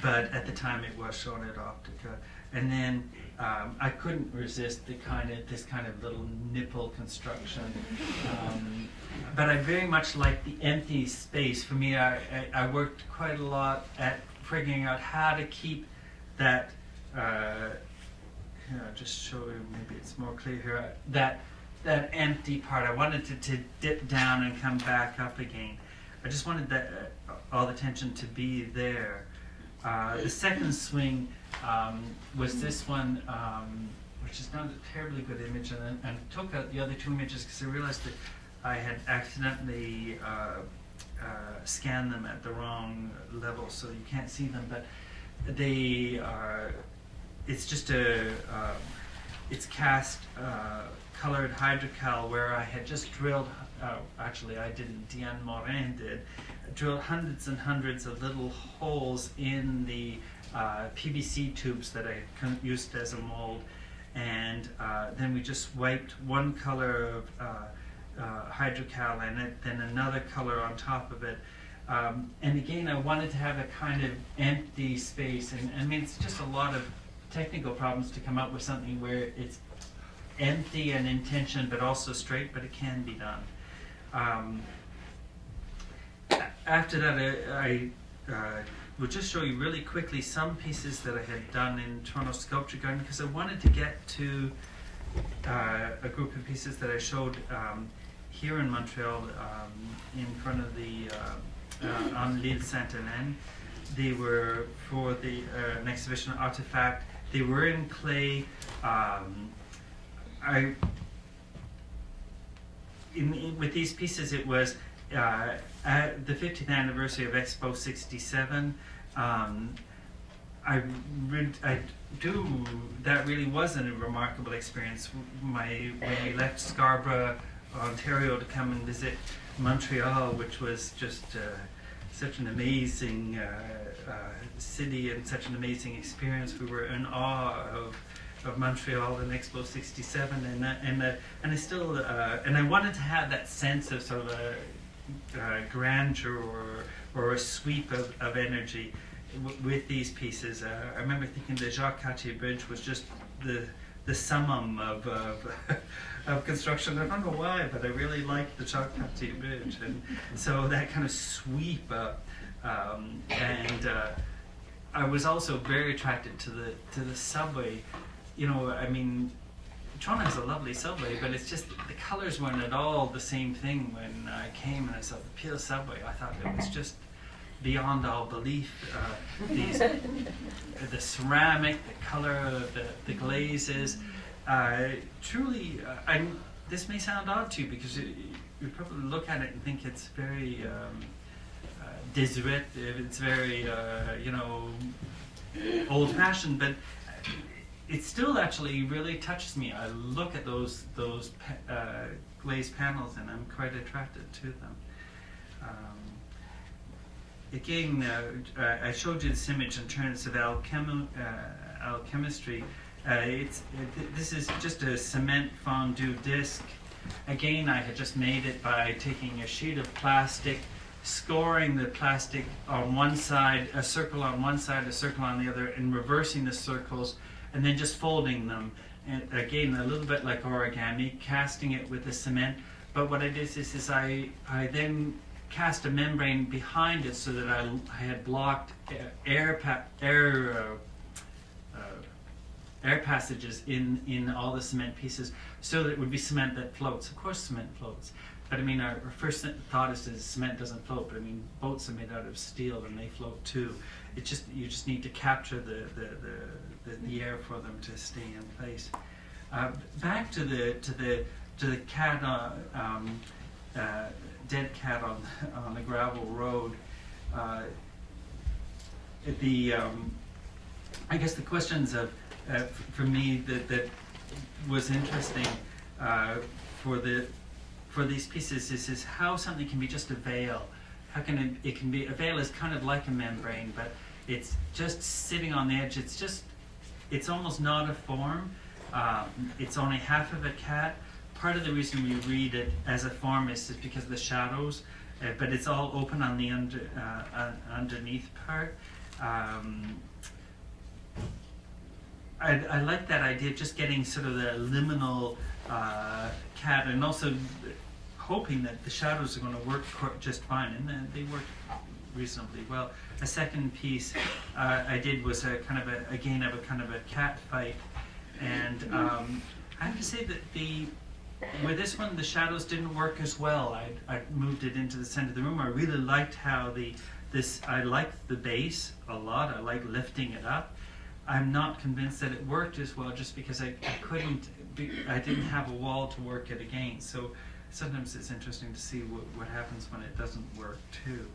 But at the time it was shown at Optica. And then I couldn't resist this kind of little nipple construction. But I very much like the empty space. For me, I worked quite a lot at figuring out how to keep that, here, I'll just show you, maybe it's more clear here, that empty part. I wanted to dip down and come back up again. I just wanted that all the tension to be there. The second swing was this one, which is not a terribly good image, and took out the other 2 images because I realized that I had accidentally scanned them at the wrong level, so you can't see them. But they are. It's just it's cast colored hydrocal where I had just drilled. Actually, I didn't. Diane Morin did. Drilled hundreds and hundreds of little holes in the PVC tubes that I used as a mold, and then we just wiped one color of hydrocal in it, then another color on top of it, and again I wanted to have a kind of empty space, and I mean it's just a lot of technical problems to come up with something where it's empty and intention but also straight, but it can be done. After that, I will just show you really quickly some pieces that I had done in Toronto Sculpture Garden, because I wanted to get to a group of pieces that I showed here in Montreal in front of the on l'Île Sainte-Hélène. They were for an exhibition artifact. They were in clay. With these pieces, it was at the 50th anniversary of Expo 67. That really wasn't a remarkable experience. When we left Scarborough, Ontario, to come and visit Montreal, which was just such an amazing city and such an amazing experience. We were in awe of Montreal and Expo 67, and I still and I wanted to have that sense of sort of a grandeur or a sweep of energy with these pieces. I remember thinking the Jacques Cartier Bridge was just the summum of construction. I don't know why, but I really liked the Jacques Cartier Bridge, and so that kind of sweep up. And I was also very attracted to the subway. You know, I mean, Toronto has a lovely subway, but it's just the colors weren't at all the same thing when I came and I saw the Peel subway. I thought it was just beyond all belief. The ceramic, the color, the glazes. Truly, this may sound odd to you because you probably look at it and think it's very désuet. It's very old-fashioned, but it still actually really touches me. I look at those glazed panels and I'm quite attracted to them. Again, I showed you this image in terms of alchemistry. This is just a cement fondue disc. Again, I had just made it by taking a sheet of plastic, scoring the plastic on one side, a circle on one side, a circle on the other, and reversing the circles, and then just folding them. And again, a little bit like origami, casting it with the cement. But what I did is I then cast a membrane behind it so that I had blocked air passages in all the cement pieces, so that it would be cement that floats. Of course, cement floats. But I mean, our first thought is that cement doesn't float. But I mean, boats are made out of steel and they float too. You just need to capture the air for them to stay in place. Back to the cat, dead cat on the gravel road. I guess the questions of for me that was interesting for these pieces is how something can be just a veil. How can it can be a veil is kind of like a membrane, but it's just sitting on the edge. It's almost not a form. It's only half of a cat. Part of the reason we read it as a form is because of the shadows, but it's all open on the underneath part. I like that idea of just getting sort of the liminal cat, and also hoping that the shadows are going to work just fine, and then they work reasonably well. A second piece I did was a kind of a cat fight, and I have to say that with this one the shadows didn't work as well. I moved it into the center of the room. I really liked how I liked the base a lot. I like lifting it up. I'm not convinced that it worked as well, just because I didn't have a wall to work it against. So sometimes it's interesting to see what happens when it doesn't work too.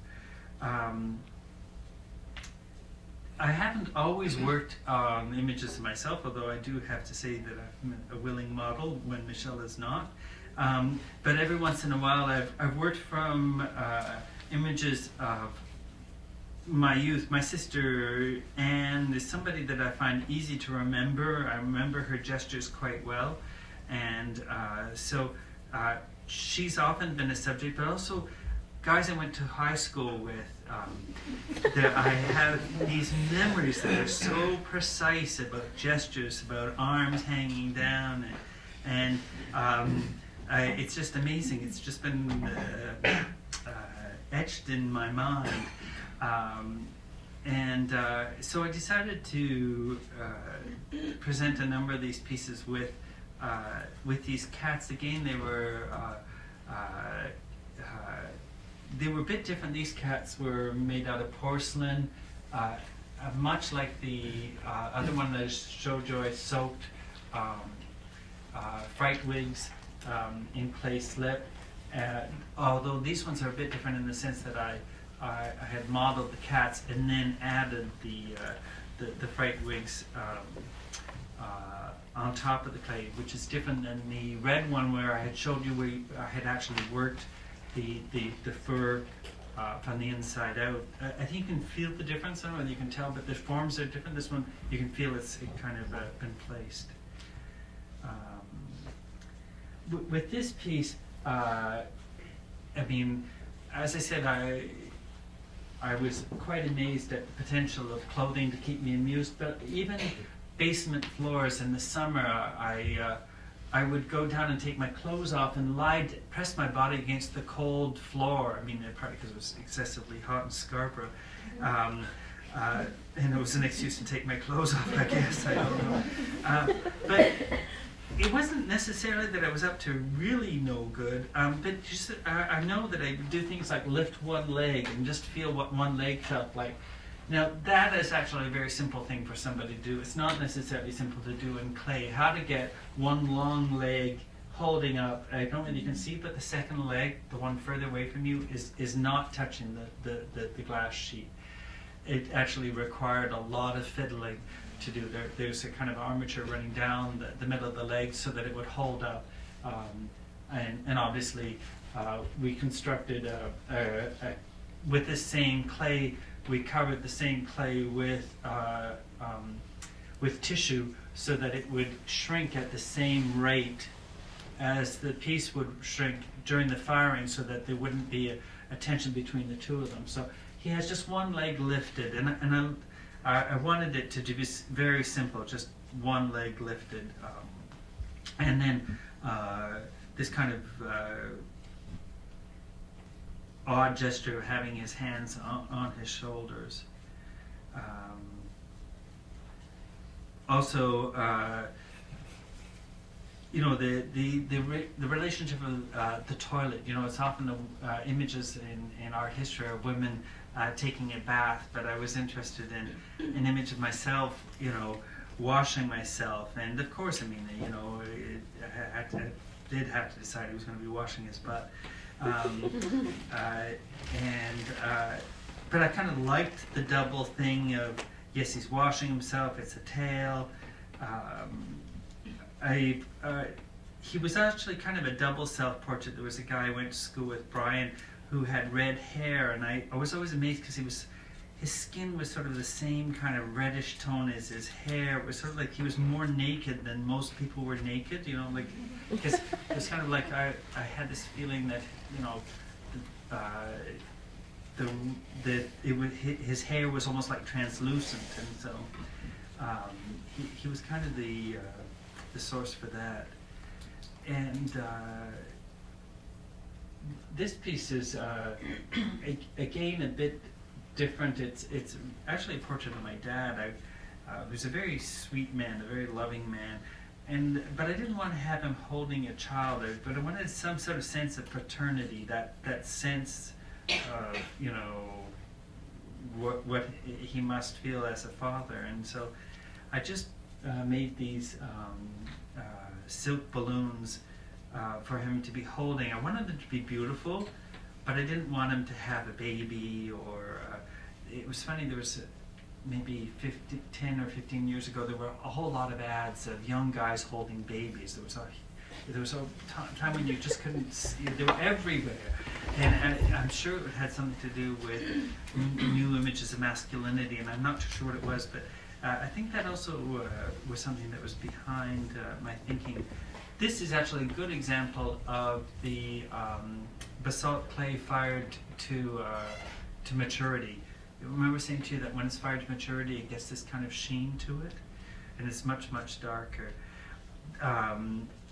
I haven't always worked on images myself, although I do have to say that I'm a willing model when Michelle is not. But every once in a while I've worked from images of my youth. My sister Anne is somebody that I find easy to remember. I remember her gestures quite well, and so she's often been a subject, but also guys I went to high school with. I have these memories that are so precise about gestures, about arms hanging down, and it's just amazing. It's just been etched in my mind. So I decided to present a number of these pieces with these cats. Again, they were a bit different. These cats were made out of porcelain, much like the other one that I showed you. I soaked fright wigs in clay slip. Although these ones are a bit different in the sense that I had modeled the cats and then added the fright wigs on top of the clay, which is different than the red one where I had showed you where I had actually worked the fur from the inside out. I think you can feel the difference. I don't know whether you can tell, but the forms are different. This one, you can feel it kind of been placed. With this piece, I mean, as I said, I was quite amazed at the potential of clothing to keep me amused, but even basement floors in the summer, I would go down and take my clothes off and press my body against the cold floor. I mean, probably because it was excessively hot in Scarborough. And it was an excuse to take my clothes off, I guess. I don't know. But it wasn't necessarily that I was up to really no good, but just I know that I would do things like lift one leg and just feel what one leg felt like. Now that is actually a very simple thing for somebody to do. It's not necessarily simple to do in clay. How to get one long leg holding up, I don't know if you can see, but the second leg, the one further away from you, is not touching the glass sheet. It actually required a lot of fiddling to do. There's a kind of armature running down the middle of the leg so that it would hold up. And obviously we constructed with this same clay, we covered the same clay with tissue so that it would shrink at the same rate as the piece would shrink during the firing, so that there wouldn't be a tension between the two of them. So he has just one leg lifted, and I wanted it to be very simple, just one leg lifted, and then this kind of odd gesture of having his hands on his shoulders. Also, you know, the relationship of the toilet. You know, it's often the images in art history of women taking a bath, but I was interested in an image of myself, you know, washing myself. And of course, I mean, you know, I did have to decide he was going to be washing his butt. But I kind of liked the double thing of, yes, he's washing himself, it's a tail. He was actually kind of a double self-portrait. There was a guy I went to school with, Brian, who had red hair, and I was always amazed because his skin was sort of the same kind of reddish tone as his hair. It was sort of like he was more naked than most people were naked, you know, like, because it was kind of like I had this feeling that, you know, his hair was almost like translucent, and so he was kind of the source for that. And this piece is again a bit different. It's actually a portrait of my dad, who's a very sweet man, a very loving man, but I didn't want to have him holding a child, but I wanted some sort of sense of paternity, that sense of, you know, what he must feel as a father. And so I just made these silk balloons for him to be holding. I wanted them to be beautiful, but I didn't want him to have a baby, or it was funny, there was maybe 10 or 15 years ago, there were a whole lot of ads of young guys holding babies. There was a time when you just couldn't see, they were everywhere. And I'm sure it had something to do with new images of masculinity, and I'm not too sure what it was, but I think that also was something that was behind my thinking. This is actually a good example of the basalt clay fired to maturity. I remember saying to you that when it's fired to maturity, it gets this kind of sheen to it, and it's much, much darker.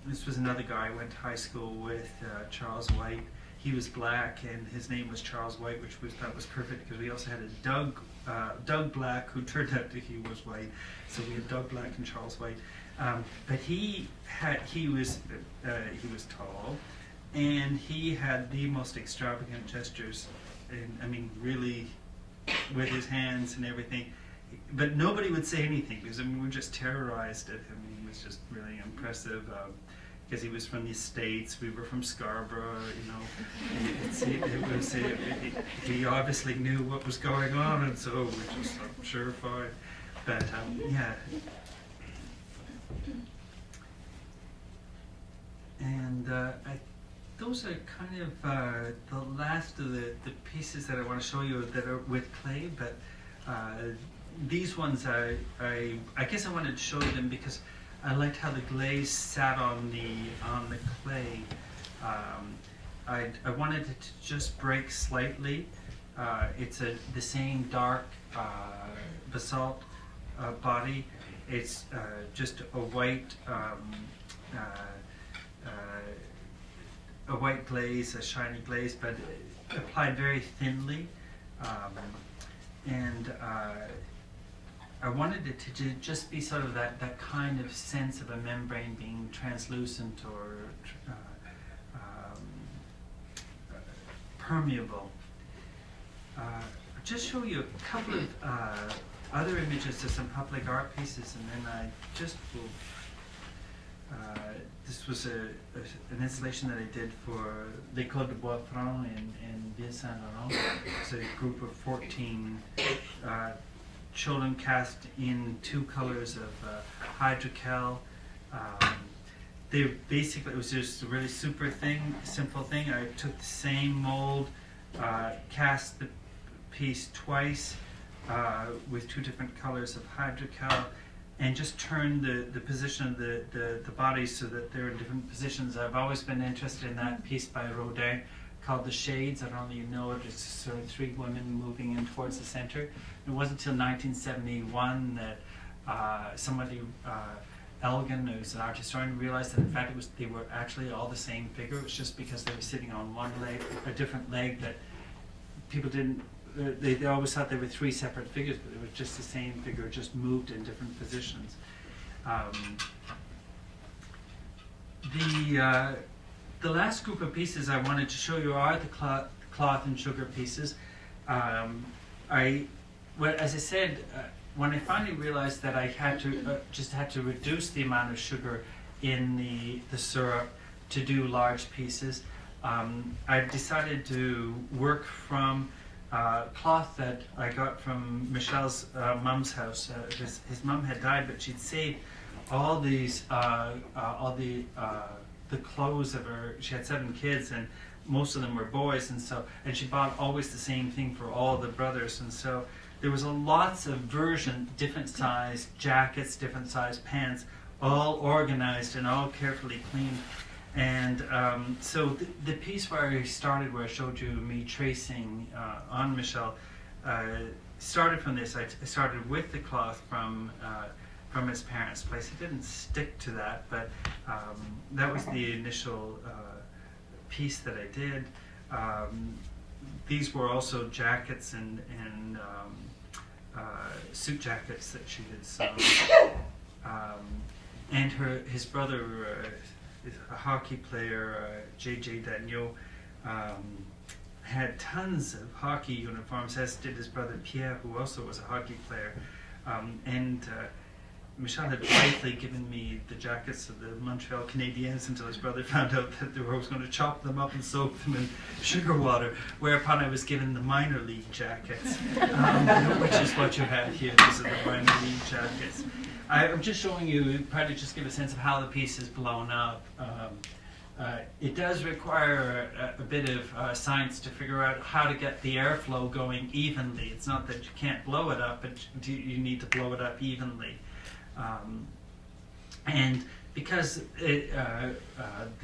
This was another guy I went to high school with, Charles White. He was black, and his name was Charles White, that was perfect, because we also had a Doug Black, who turned out that he was white. So we had Doug Black and Charles White. But he was tall, and he had the most extravagant gestures, and I mean, really, with his hands and everything. But nobody would say anything, because I mean, we were just terrorized at him. He was just really impressive. Because he was from the States, we were from Scarborough, you know. He obviously knew what was going on, and so we're just like, sure, fine. But yeah. And those are kind of the last of the pieces that I want to show you that are with clay, but these ones I guess I wanted to show them because I liked how the glaze sat on the clay. I wanted it to just break slightly. It's the same dark basalt body. It's just a white glaze, a shiny glaze, but applied very thinly. And I wanted it to just be sort of that kind of sense of a membrane being translucent or permeable. I'll just show you a couple of other images of some public art pieces, and then I just will. This was an installation that I did for l'École de Bois-Franc in Ville-Saint-Laurent. It's a group of 14 children cast in 2 colors of hydrocal. They basically, it was just a really simple thing. I took the same mold, cast the piece twice with 2 different colors of hydrocal, and just turned the position of the bodies so that they're in different positions. I've always been interested in that piece by Rodin called The Shades. I don't know if you know it. It's sort of 3 women moving in towards the center. It wasn't until 1971 that somebody, Elgin, who's an art historian, realized that in fact they were actually all the same figure. It was just because they were sitting on one leg, a different leg, that people didn't. They always thought they were 3 separate figures, but it was just the same figure, just moved in different positions. The last group of pieces I wanted to show you are the cloth and sugar pieces. As I said, when I finally realized that I had to had to reduce the amount of sugar in the syrup to do large pieces, I decided to work from cloth that I got from Michel's mum's house. His mum had died, but she'd saved all these, the clothes of her. She had 7 kids, and most of them were boys, and she bought always the same thing for all the brothers, and so there was lots of different size jackets, different size pants, all organized and all carefully cleaned. And so the piece where I started, where I showed you me tracing on Michel, started from this. I started with the cloth from his parents' place. It didn't stick to that, but that was the initial piece that I did. These were also jackets and suit jackets that she had sewn. And his brother, a hockey player, J.J. Dagneau, had tons of hockey uniforms, as did his brother Pierre, who also was a hockey player. Michel had politely given me the jackets of the Montreal Canadiens until his brother found out that they were always going to chop them up and soak them in sugar water, whereupon I was given the minor league jackets, which is what you have here. These are the minor league jackets. I'm just showing you, probably just give a sense of how the piece is blown up. It does require a bit of science to figure out how to get the airflow going evenly. It's not that you can't blow it up, but you need to blow it up evenly. And because the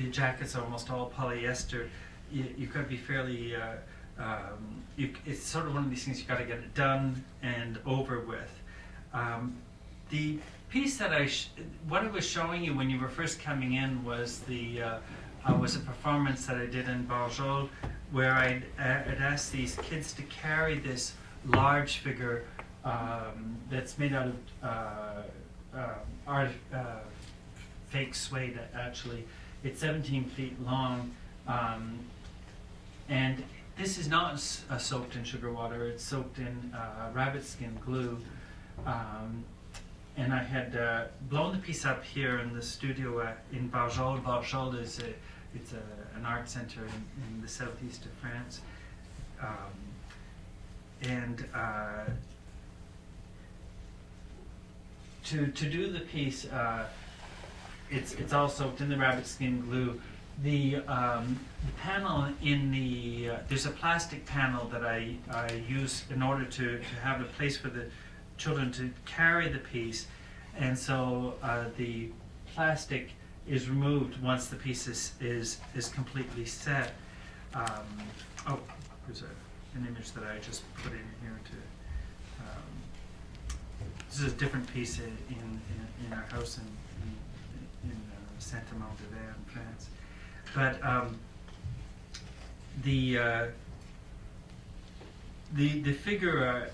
jackets are almost all polyester, you've got to be fairly, it's sort of one of these things you've got to get it done and over with. The piece that what I was showing you when you were first coming in was a performance that I did in Barjol, where I'd asked these kids to carry this large figure that's made out of fake suede, actually. It's 17 feet long, and this is not soaked in sugar water. It's soaked in rabbit skin glue. And I had blown the piece up here in the studio in Barjol. Barjol is an art center in the southeast of France. To do the piece, it's all soaked in the rabbit skin glue. The panel in there's a plastic panel that I use in order to have a place for the children to carry the piece, and so the plastic is removed once the piece is completely set. There's an image that I just put in here to. This is a different piece in our house in Saint-Amand-de-Verre in France, but the figure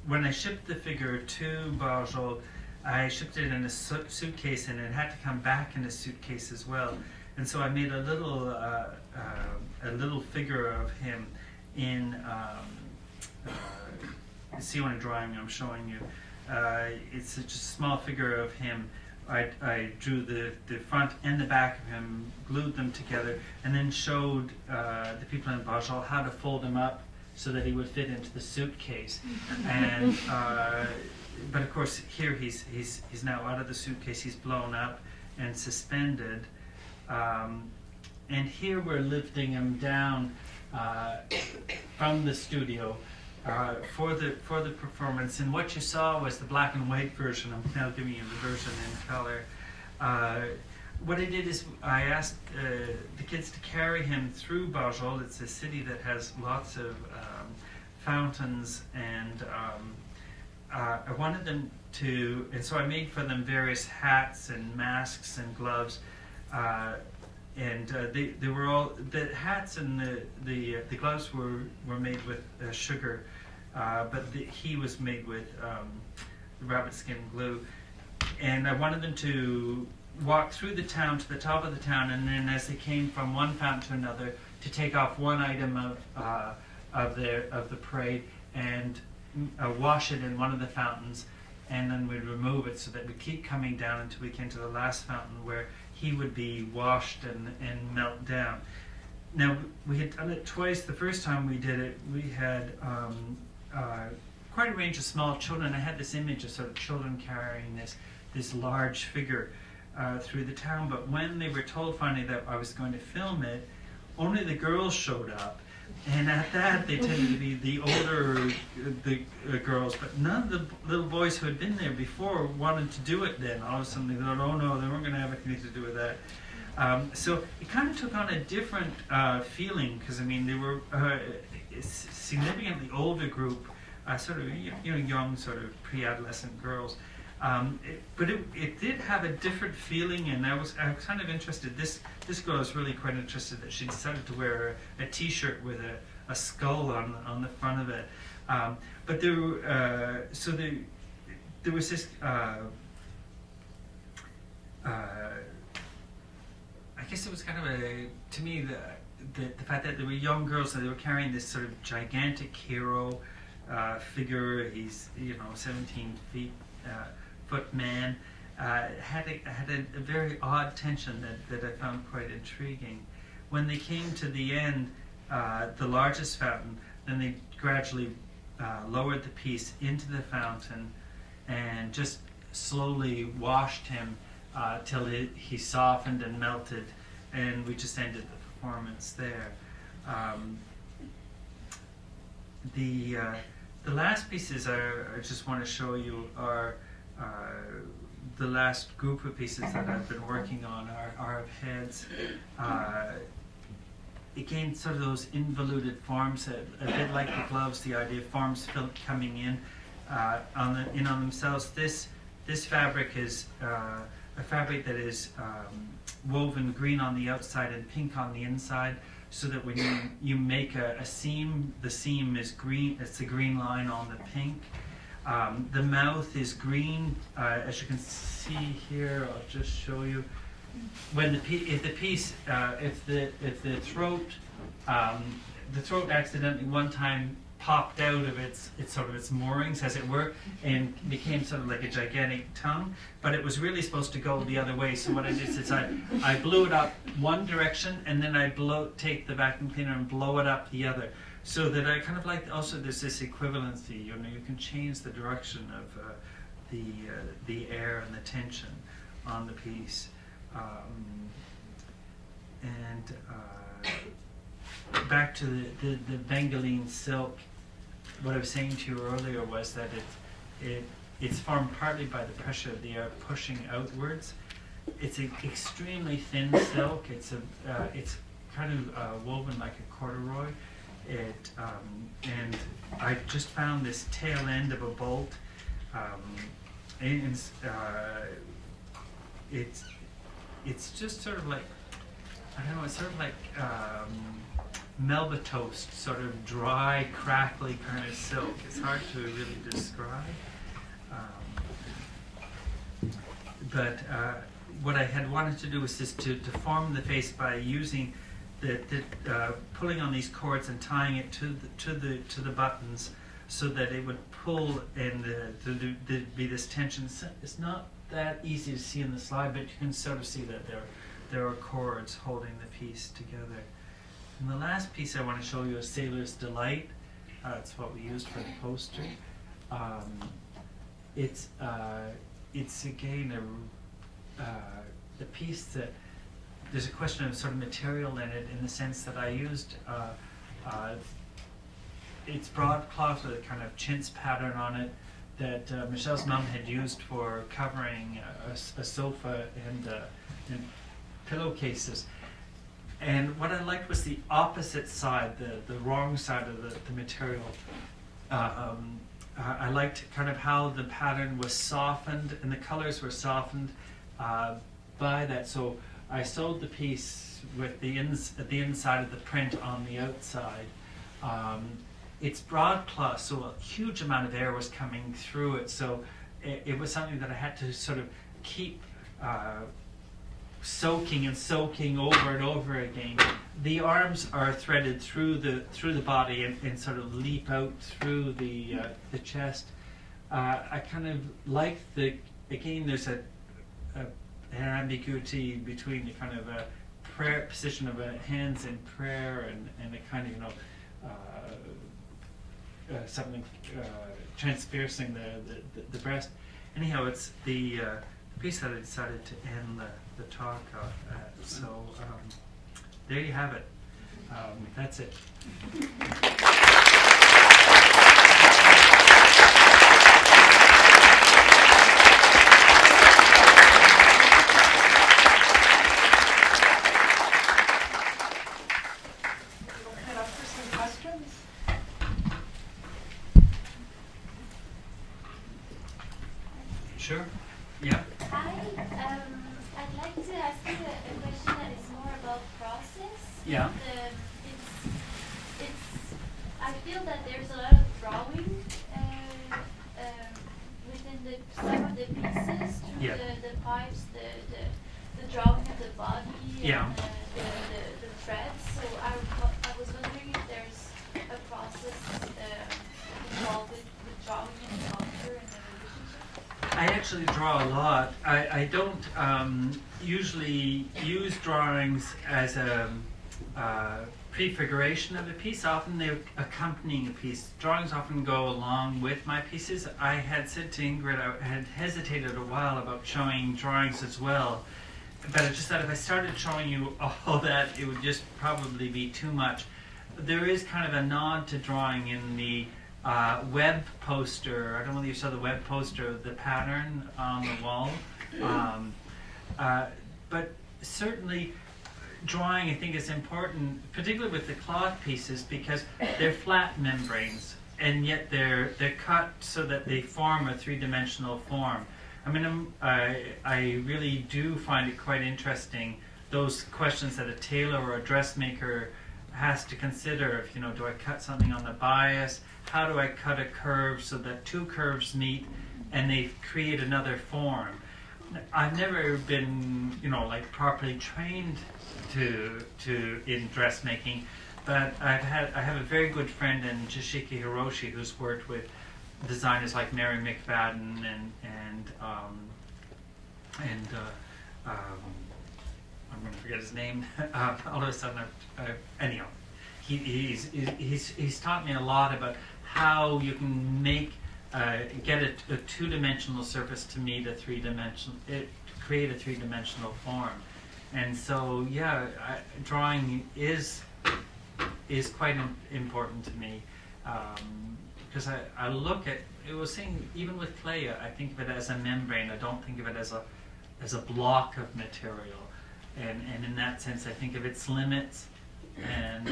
when I shipped the figure to Barjol, I shipped it in a suitcase, and it had to come back in a suitcase as well. And so I made a little figure of him in. See what drawing I'm showing you. It's just a small figure of him. I drew the front and the back of him, glued them together, and then showed the people in Barjol how to fold him up so that he would fit into the suitcase. And but of course here he's now out of the suitcase. He's blown up and suspended. And here we're lifting him down from the studio for the performance. And what you saw was the black and white version. I'm now giving you the version in color. What I did is I asked the kids to carry him through Barjol. It's a city that has lots of fountains, and I wanted them to, and so I made for them various hats and masks and gloves. And they were all, the hats and the gloves were made with sugar, but he was made with rabbit skin glue. And I wanted them to walk through the town to the top of the town, and then as they came from one fountain to another, to take off one item of the parade and wash it in one of the fountains, and then we'd remove it so that we keep coming down until we came to the last fountain where he would be washed and melt down. Now, we had done it twice. The first time we did it, we had quite a range of small children. I had this image of sort of children carrying this large figure through the town, but when they were told finally that I was going to film it, only the girls showed up. And at that, they tended to be the older girls, but none of the little boys who had been there before wanted to do it then. All of a sudden they thought, oh no, they weren't going to have anything to do with that. So it kind of took on a different feeling, because I mean, they were a significantly older group, sort of young, sort of pre-adolescent girls. But it did have a different feeling, and I was kind of interested. This girl was really quite interested that she decided to wear a T-shirt with a skull on the front of it. But there was this. I guess it was kind of to me the fact that there were young girls and they were carrying this sort of gigantic hero figure. He's 17 feet. Foot man had a very odd tension that I found quite intriguing. When they came to the end, the largest fountain, then they gradually lowered the piece into the fountain and just slowly washed him till he softened and melted, and we just ended the performance there. The last pieces I just want to show you are the last group of pieces that I've been working on are of heads. Again, sort of those involuted forms, a bit like the gloves, the idea of forms coming in on themselves. This fabric is a fabric that is woven green on the outside and pink on the inside, so that when you make a seam, the seam is green. It's a green line on the pink. The mouth is green, as you can see here. I'll just show you. When if the throat accidentally one time popped out of its moorings, as it were, and became sort of like a gigantic tongue, but it was really supposed to go the other way. So what I did is I blew it up one direction, and then I take the vacuum cleaner and blow it up the other. So that I kind of like, also there's this equivalency, you can change the direction of the air and the tension on the piece. Back to the Bengaline silk, what I was saying to you earlier was that it's formed partly by the pressure of the air pushing outwards. It's an extremely thin silk. It's kind of woven like a corduroy. And I just found this tail end of a bolt, and it's just sort of like, I don't know, it's sort of like Melba toast, sort of dry, crackly kind of silk. It's hard to really describe. But what I had wanted to do was just to form the face by using pulling on these cords and tying it to the buttons, so that it would pull and there'd be this tension. It's not that easy to see in the slide, but you can sort of see that there are cords holding the piece together. And the last piece I want to show you is Sailor's Delight. It's what we used for the poster. It's again a piece that there's a question of sort of material in it, in the sense that I used it's broadcloth with a kind of chintz pattern on it that Michelle's mum had used for covering a sofa and pillowcases. And what I liked was the opposite side, the wrong side of the material. I liked kind of how the pattern was softened and the colors were softened by that. So I sewed the piece with the inside of the print on the outside. It's broadcloth, so a huge amount of air was coming through it. So it was something that I had to sort of keep soaking over and over again. The arms are threaded through the body and sort of leap out through the chest. I kind of like there's an ambiguity between the kind of a prayer position of hands in prayer and a kind of something transpiercing the breast. Anyhow, it's the piece that I decided to end the talk at. So there you have it. That's it. Open it up for some questions. Sure. Yeah. Hi, I'd like to ask you a question that is more about process. Yeah. I feel that there's a lot of drawing within some of the pieces through Yeah. the pipes, the drawing of the body Yeah. and the threads. So I was wondering if there's a process involved with drawing and sculpture and the relationship. I actually draw a lot. I don't usually use drawings as a prefiguration of a piece. Often they're accompanying a piece. Drawings often go along with my pieces. I had said to Ingrid, I had hesitated a while about showing drawings as well. But I just thought if I started showing you all that, it would just probably be too much. There is kind of a nod to drawing in the web poster. I don't know whether you saw the web poster, the pattern on the wall. But certainly drawing, I think, is important, particularly with the cloth pieces, because they're flat membranes, and yet they're cut so that they form a three-dimensional form. I mean, I really do find it quite interesting, those questions that a tailor or a dressmaker has to consider. If, do I cut something on the bias? How do I cut a curve so that two curves meet and they create another form? I've never been, like properly trained in dressmaking, but I have a very good friend in Jashiki Hiroshi who's worked with designers like Mary McFadden and I'm going to forget his name. All of a sudden, anyhow, he's taught me a lot about how you can get a two-dimensional surface to meet a three-dimensional, create a three-dimensional form. And so, yeah, drawing is quite important to me, because I look at, I was saying, even with clay, I think of it as a membrane. I don't think of it as a block of material. And in that sense, I think of its limits and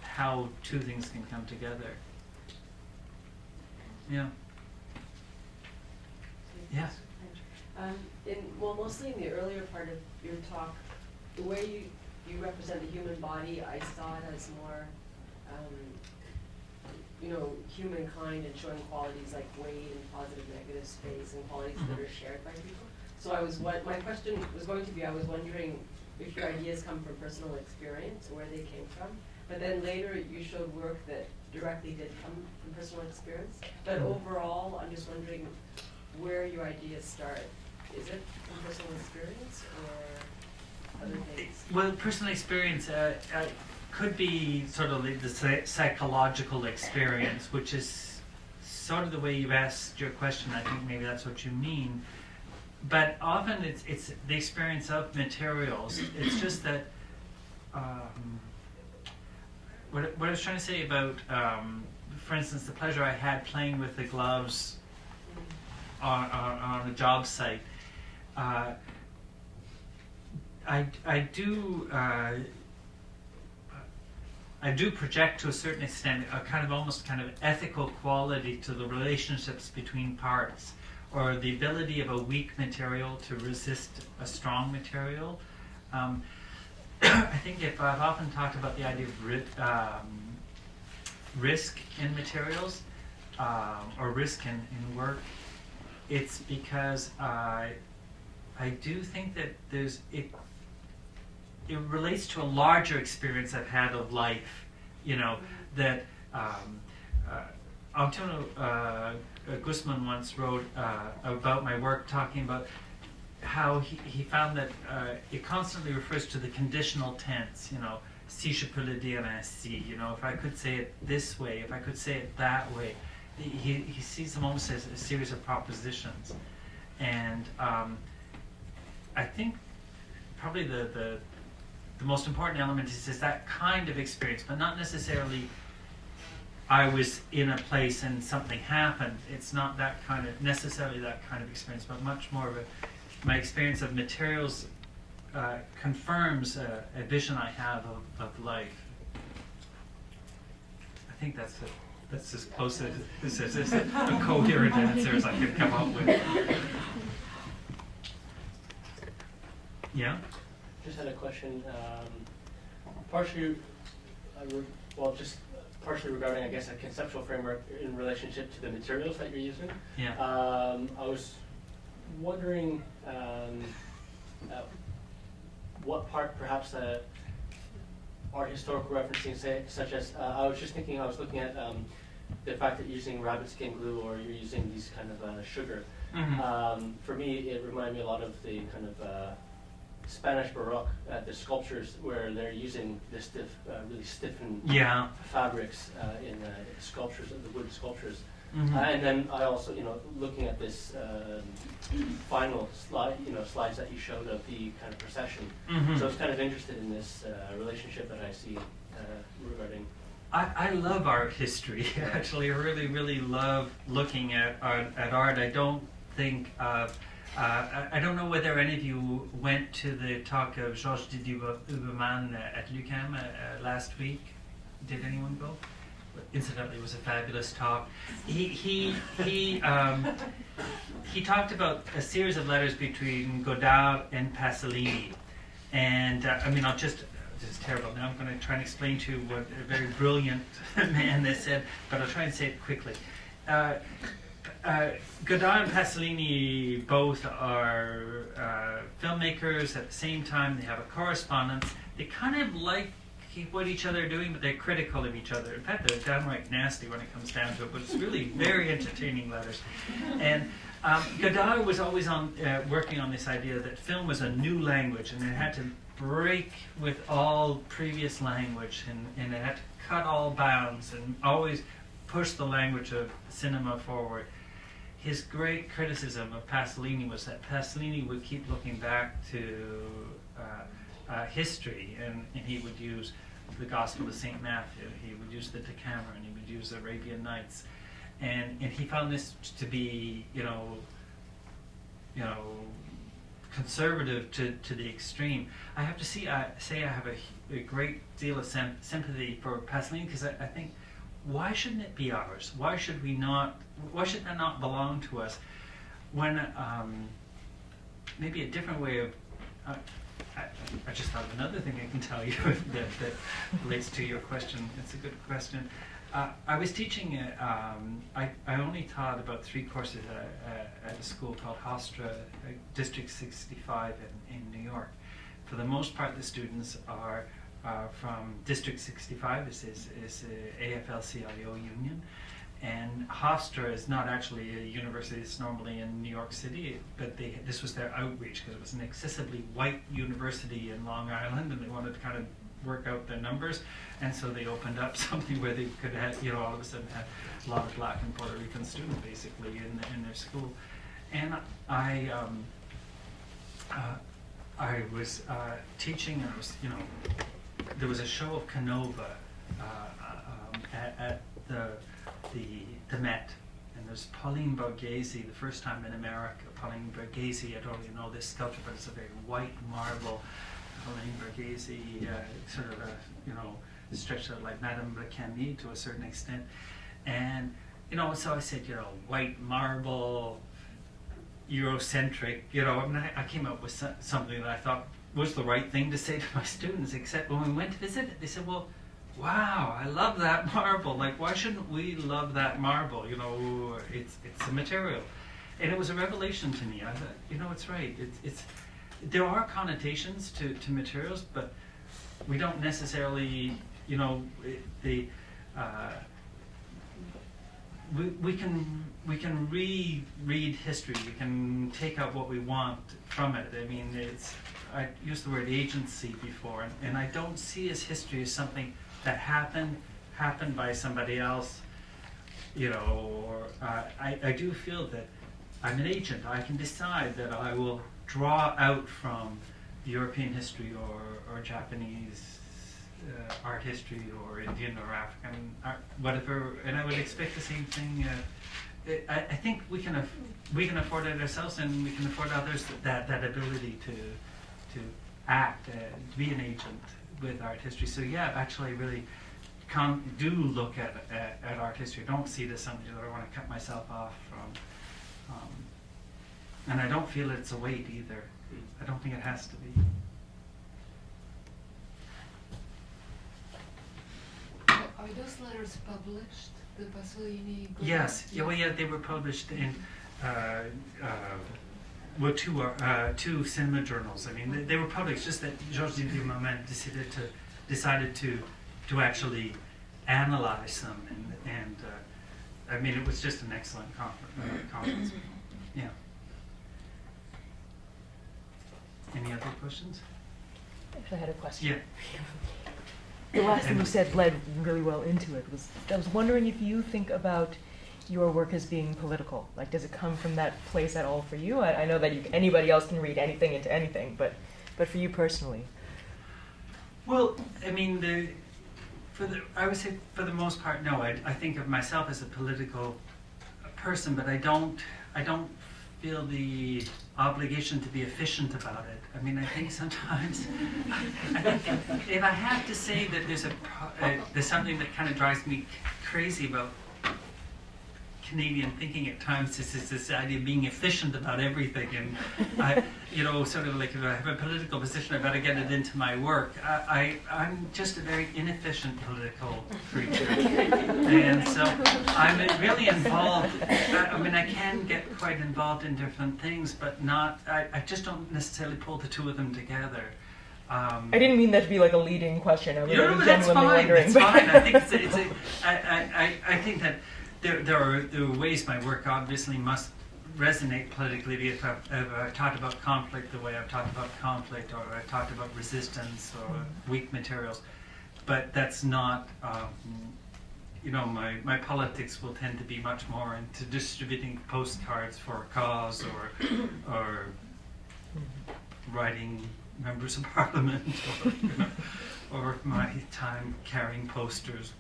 how two things can come together. Yeah. Yeah. Mostly in the earlier part of your talk, the way you represent the human body, I saw it as more humankind and showing qualities like weight and positive, negative space and qualities that are shared by people. So my question was going to be, I was wondering if your ideas come from personal experience or where they came from. But then later you showed work that directly did come from personal experience. But overall, I'm just wondering where your ideas start. Is it from personal experience or other things? Well, personal experience could be sort of the psychological experience, which is sort of the way you've asked your question. I think maybe that's what you mean. But often it's the experience of materials. It's just that what I was trying to say about, for instance, the pleasure I had playing with the gloves on a job site. I do project to a certain extent a kind of ethical quality to the relationships between parts, or the ability of a weak material to resist a strong material. I think I've often talked about the idea of risk in materials, or risk in work. It's because I do think that it relates to a larger experience I've had of life, that Antonio Guzman once wrote about my work, talking about how he found that it constantly refers to the conditional tense, si je peux le dire ainsi, if I could say it this way, if I could say it that way. He sees them almost as a series of propositions. And I think probably the most important element is that kind of experience, but not necessarily I was in a place and something happened. It's not necessarily that kind of experience, but much more of my experience of materials confirms a vision I have of life. I think that's as close as a coherent answer as I could come up with. Yeah? Just had a question, partially regarding, I guess, a conceptual framework in relationship to the materials that you're using. Yeah. I was wondering what part perhaps art historical referencing, such as, I was looking at the fact that you're using rabbit skin glue or you're using these kind of sugar. Mm-hmm. For me, it reminded me a lot of the kind of Spanish Baroque, the sculptures where they're using the really stiffened fabrics in sculptures, the wood sculptures. Mm-hmm. And then I also, looking at this final slide, slides that you showed of the kind of procession. Mm-hmm. So I was kind of interested in this relationship that I see regarding. I love art history. Actually, I really, really love looking at art. I don't think I don't know whether any of you went to the talk of Georges Duberman at l'UQAM last week. Did anyone go? Incidentally, it was a fabulous talk. He talked about a series of letters between Godard and Pasolini, and this is terrible. Now I'm going to try and explain to you what a very brilliant man this said, but I'll try and say it quickly. Godard and Pasolini both are filmmakers. At the same time, they have a correspondence. They kind of like what each other are doing, but they're critical of each other. In fact, they're downright nasty when it comes down to it, but it's really very entertaining letters. And Godard was always working on this idea that film was a new language, and it had to break with all previous language, and it had to cut all bounds and always push the language of cinema forward. His great criticism of Pasolini was that Pasolini would keep looking back to history, and he would use the Gospel of St. Matthew, he would use the Decameron, he would use the Arabian Nights, and he found this to be, conservative to the extreme. I have to say I have a great deal of sympathy for Pasolini, because I think, why shouldn't it be ours? Why should that not belong to us? When maybe a different way of I just thought of another thing I can tell you that relates to your question. It's a good question. I was teaching, I only taught about 3 courses at a school called Hofstra, District 65 in New York. For the most part, the students are from District 65, this is AFL-CIO union. And Hofstra is not actually a university, it's normally in New York City, but this was their outreach because it was an excessively white university in Long Island, and they wanted to kind of work out their numbers, and so they opened up something where they could have, all of a sudden have a lot of Black and Puerto Rican students basically in their school. And I was teaching, and I was, there was a show of Canova at the Met, and there's Pauline Borghese, the first time in America. Pauline Borghese, I don't really know this sculpture, but it's a very white marble. Pauline Borghese, sort of stretched out like Madame Camille to a certain extent. And, so I said, white marble, Eurocentric, I came up with something that I thought was the right thing to say to my students, except when we went to visit it, they said, well, wow, I love that marble. Like, why shouldn't we love that marble? It's a material. And it was a revelation to me. I thought, it's right. There are connotations to materials, but we don't necessarily, we can reread history. We can take out what we want from it. I mean, I used the word agency before, and I don't see history as something that happened by somebody else, or I do feel that I'm an agent. I can decide that I will draw out from European history or Japanese art history or Indian or African art, whatever, and I would expect the same thing. I think we can afford it ourselves, and we can afford others that ability to act, to be an agent with art history. So yeah, actually, I really do look at art history. I don't see it as something that I want to cut myself off from, and I don't feel it's a weight either. I don't think it has to be. Are those letters published? The Pasolini? Yes. Yeah. Well, yeah, they were published in two cinema journals. I mean, they were published. Just that Georges Duhamel decided to actually analyze them, and I mean, it was just an excellent conference. Yeah. Any other questions? Actually, I had a question. Yeah. The last thing you said led really well into it. I was wondering if you think about your work as being political. Like, does it come from that place at all for you? I know that anybody else can read anything into anything, but for you personally. Well, I mean, I would say for the most part, no. I think of myself as a political person, but I don't feel the obligation to be efficient about it. I mean, I think sometimes, if I have to say that there's something that kind of drives me crazy about Canadian thinking at times, is this idea of being efficient about everything, and sort of like if I have a political position, I better get it into my work. I'm just a very inefficient political creature, and so I'm really involved. I mean, I can get quite involved in different things, but not. I just don't necessarily pull the two of them together. I didn't mean that to be like a leading question. I was but genuinely wondering. That's fine. I think I think that. There are ways my work obviously must resonate politically. If I've talked about conflict the way I've talked about conflict, or I've talked about resistance or weak materials, but that's not, my politics will tend to be much more into distributing postcards for a cause, or writing members of parliament, or my time carrying posters,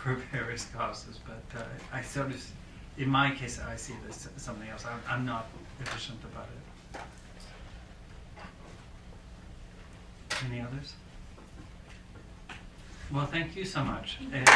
for various causes. But I sort of, in my case, I see this as something else. I'm not efficient about it. Any others? Well, thank you so much. And,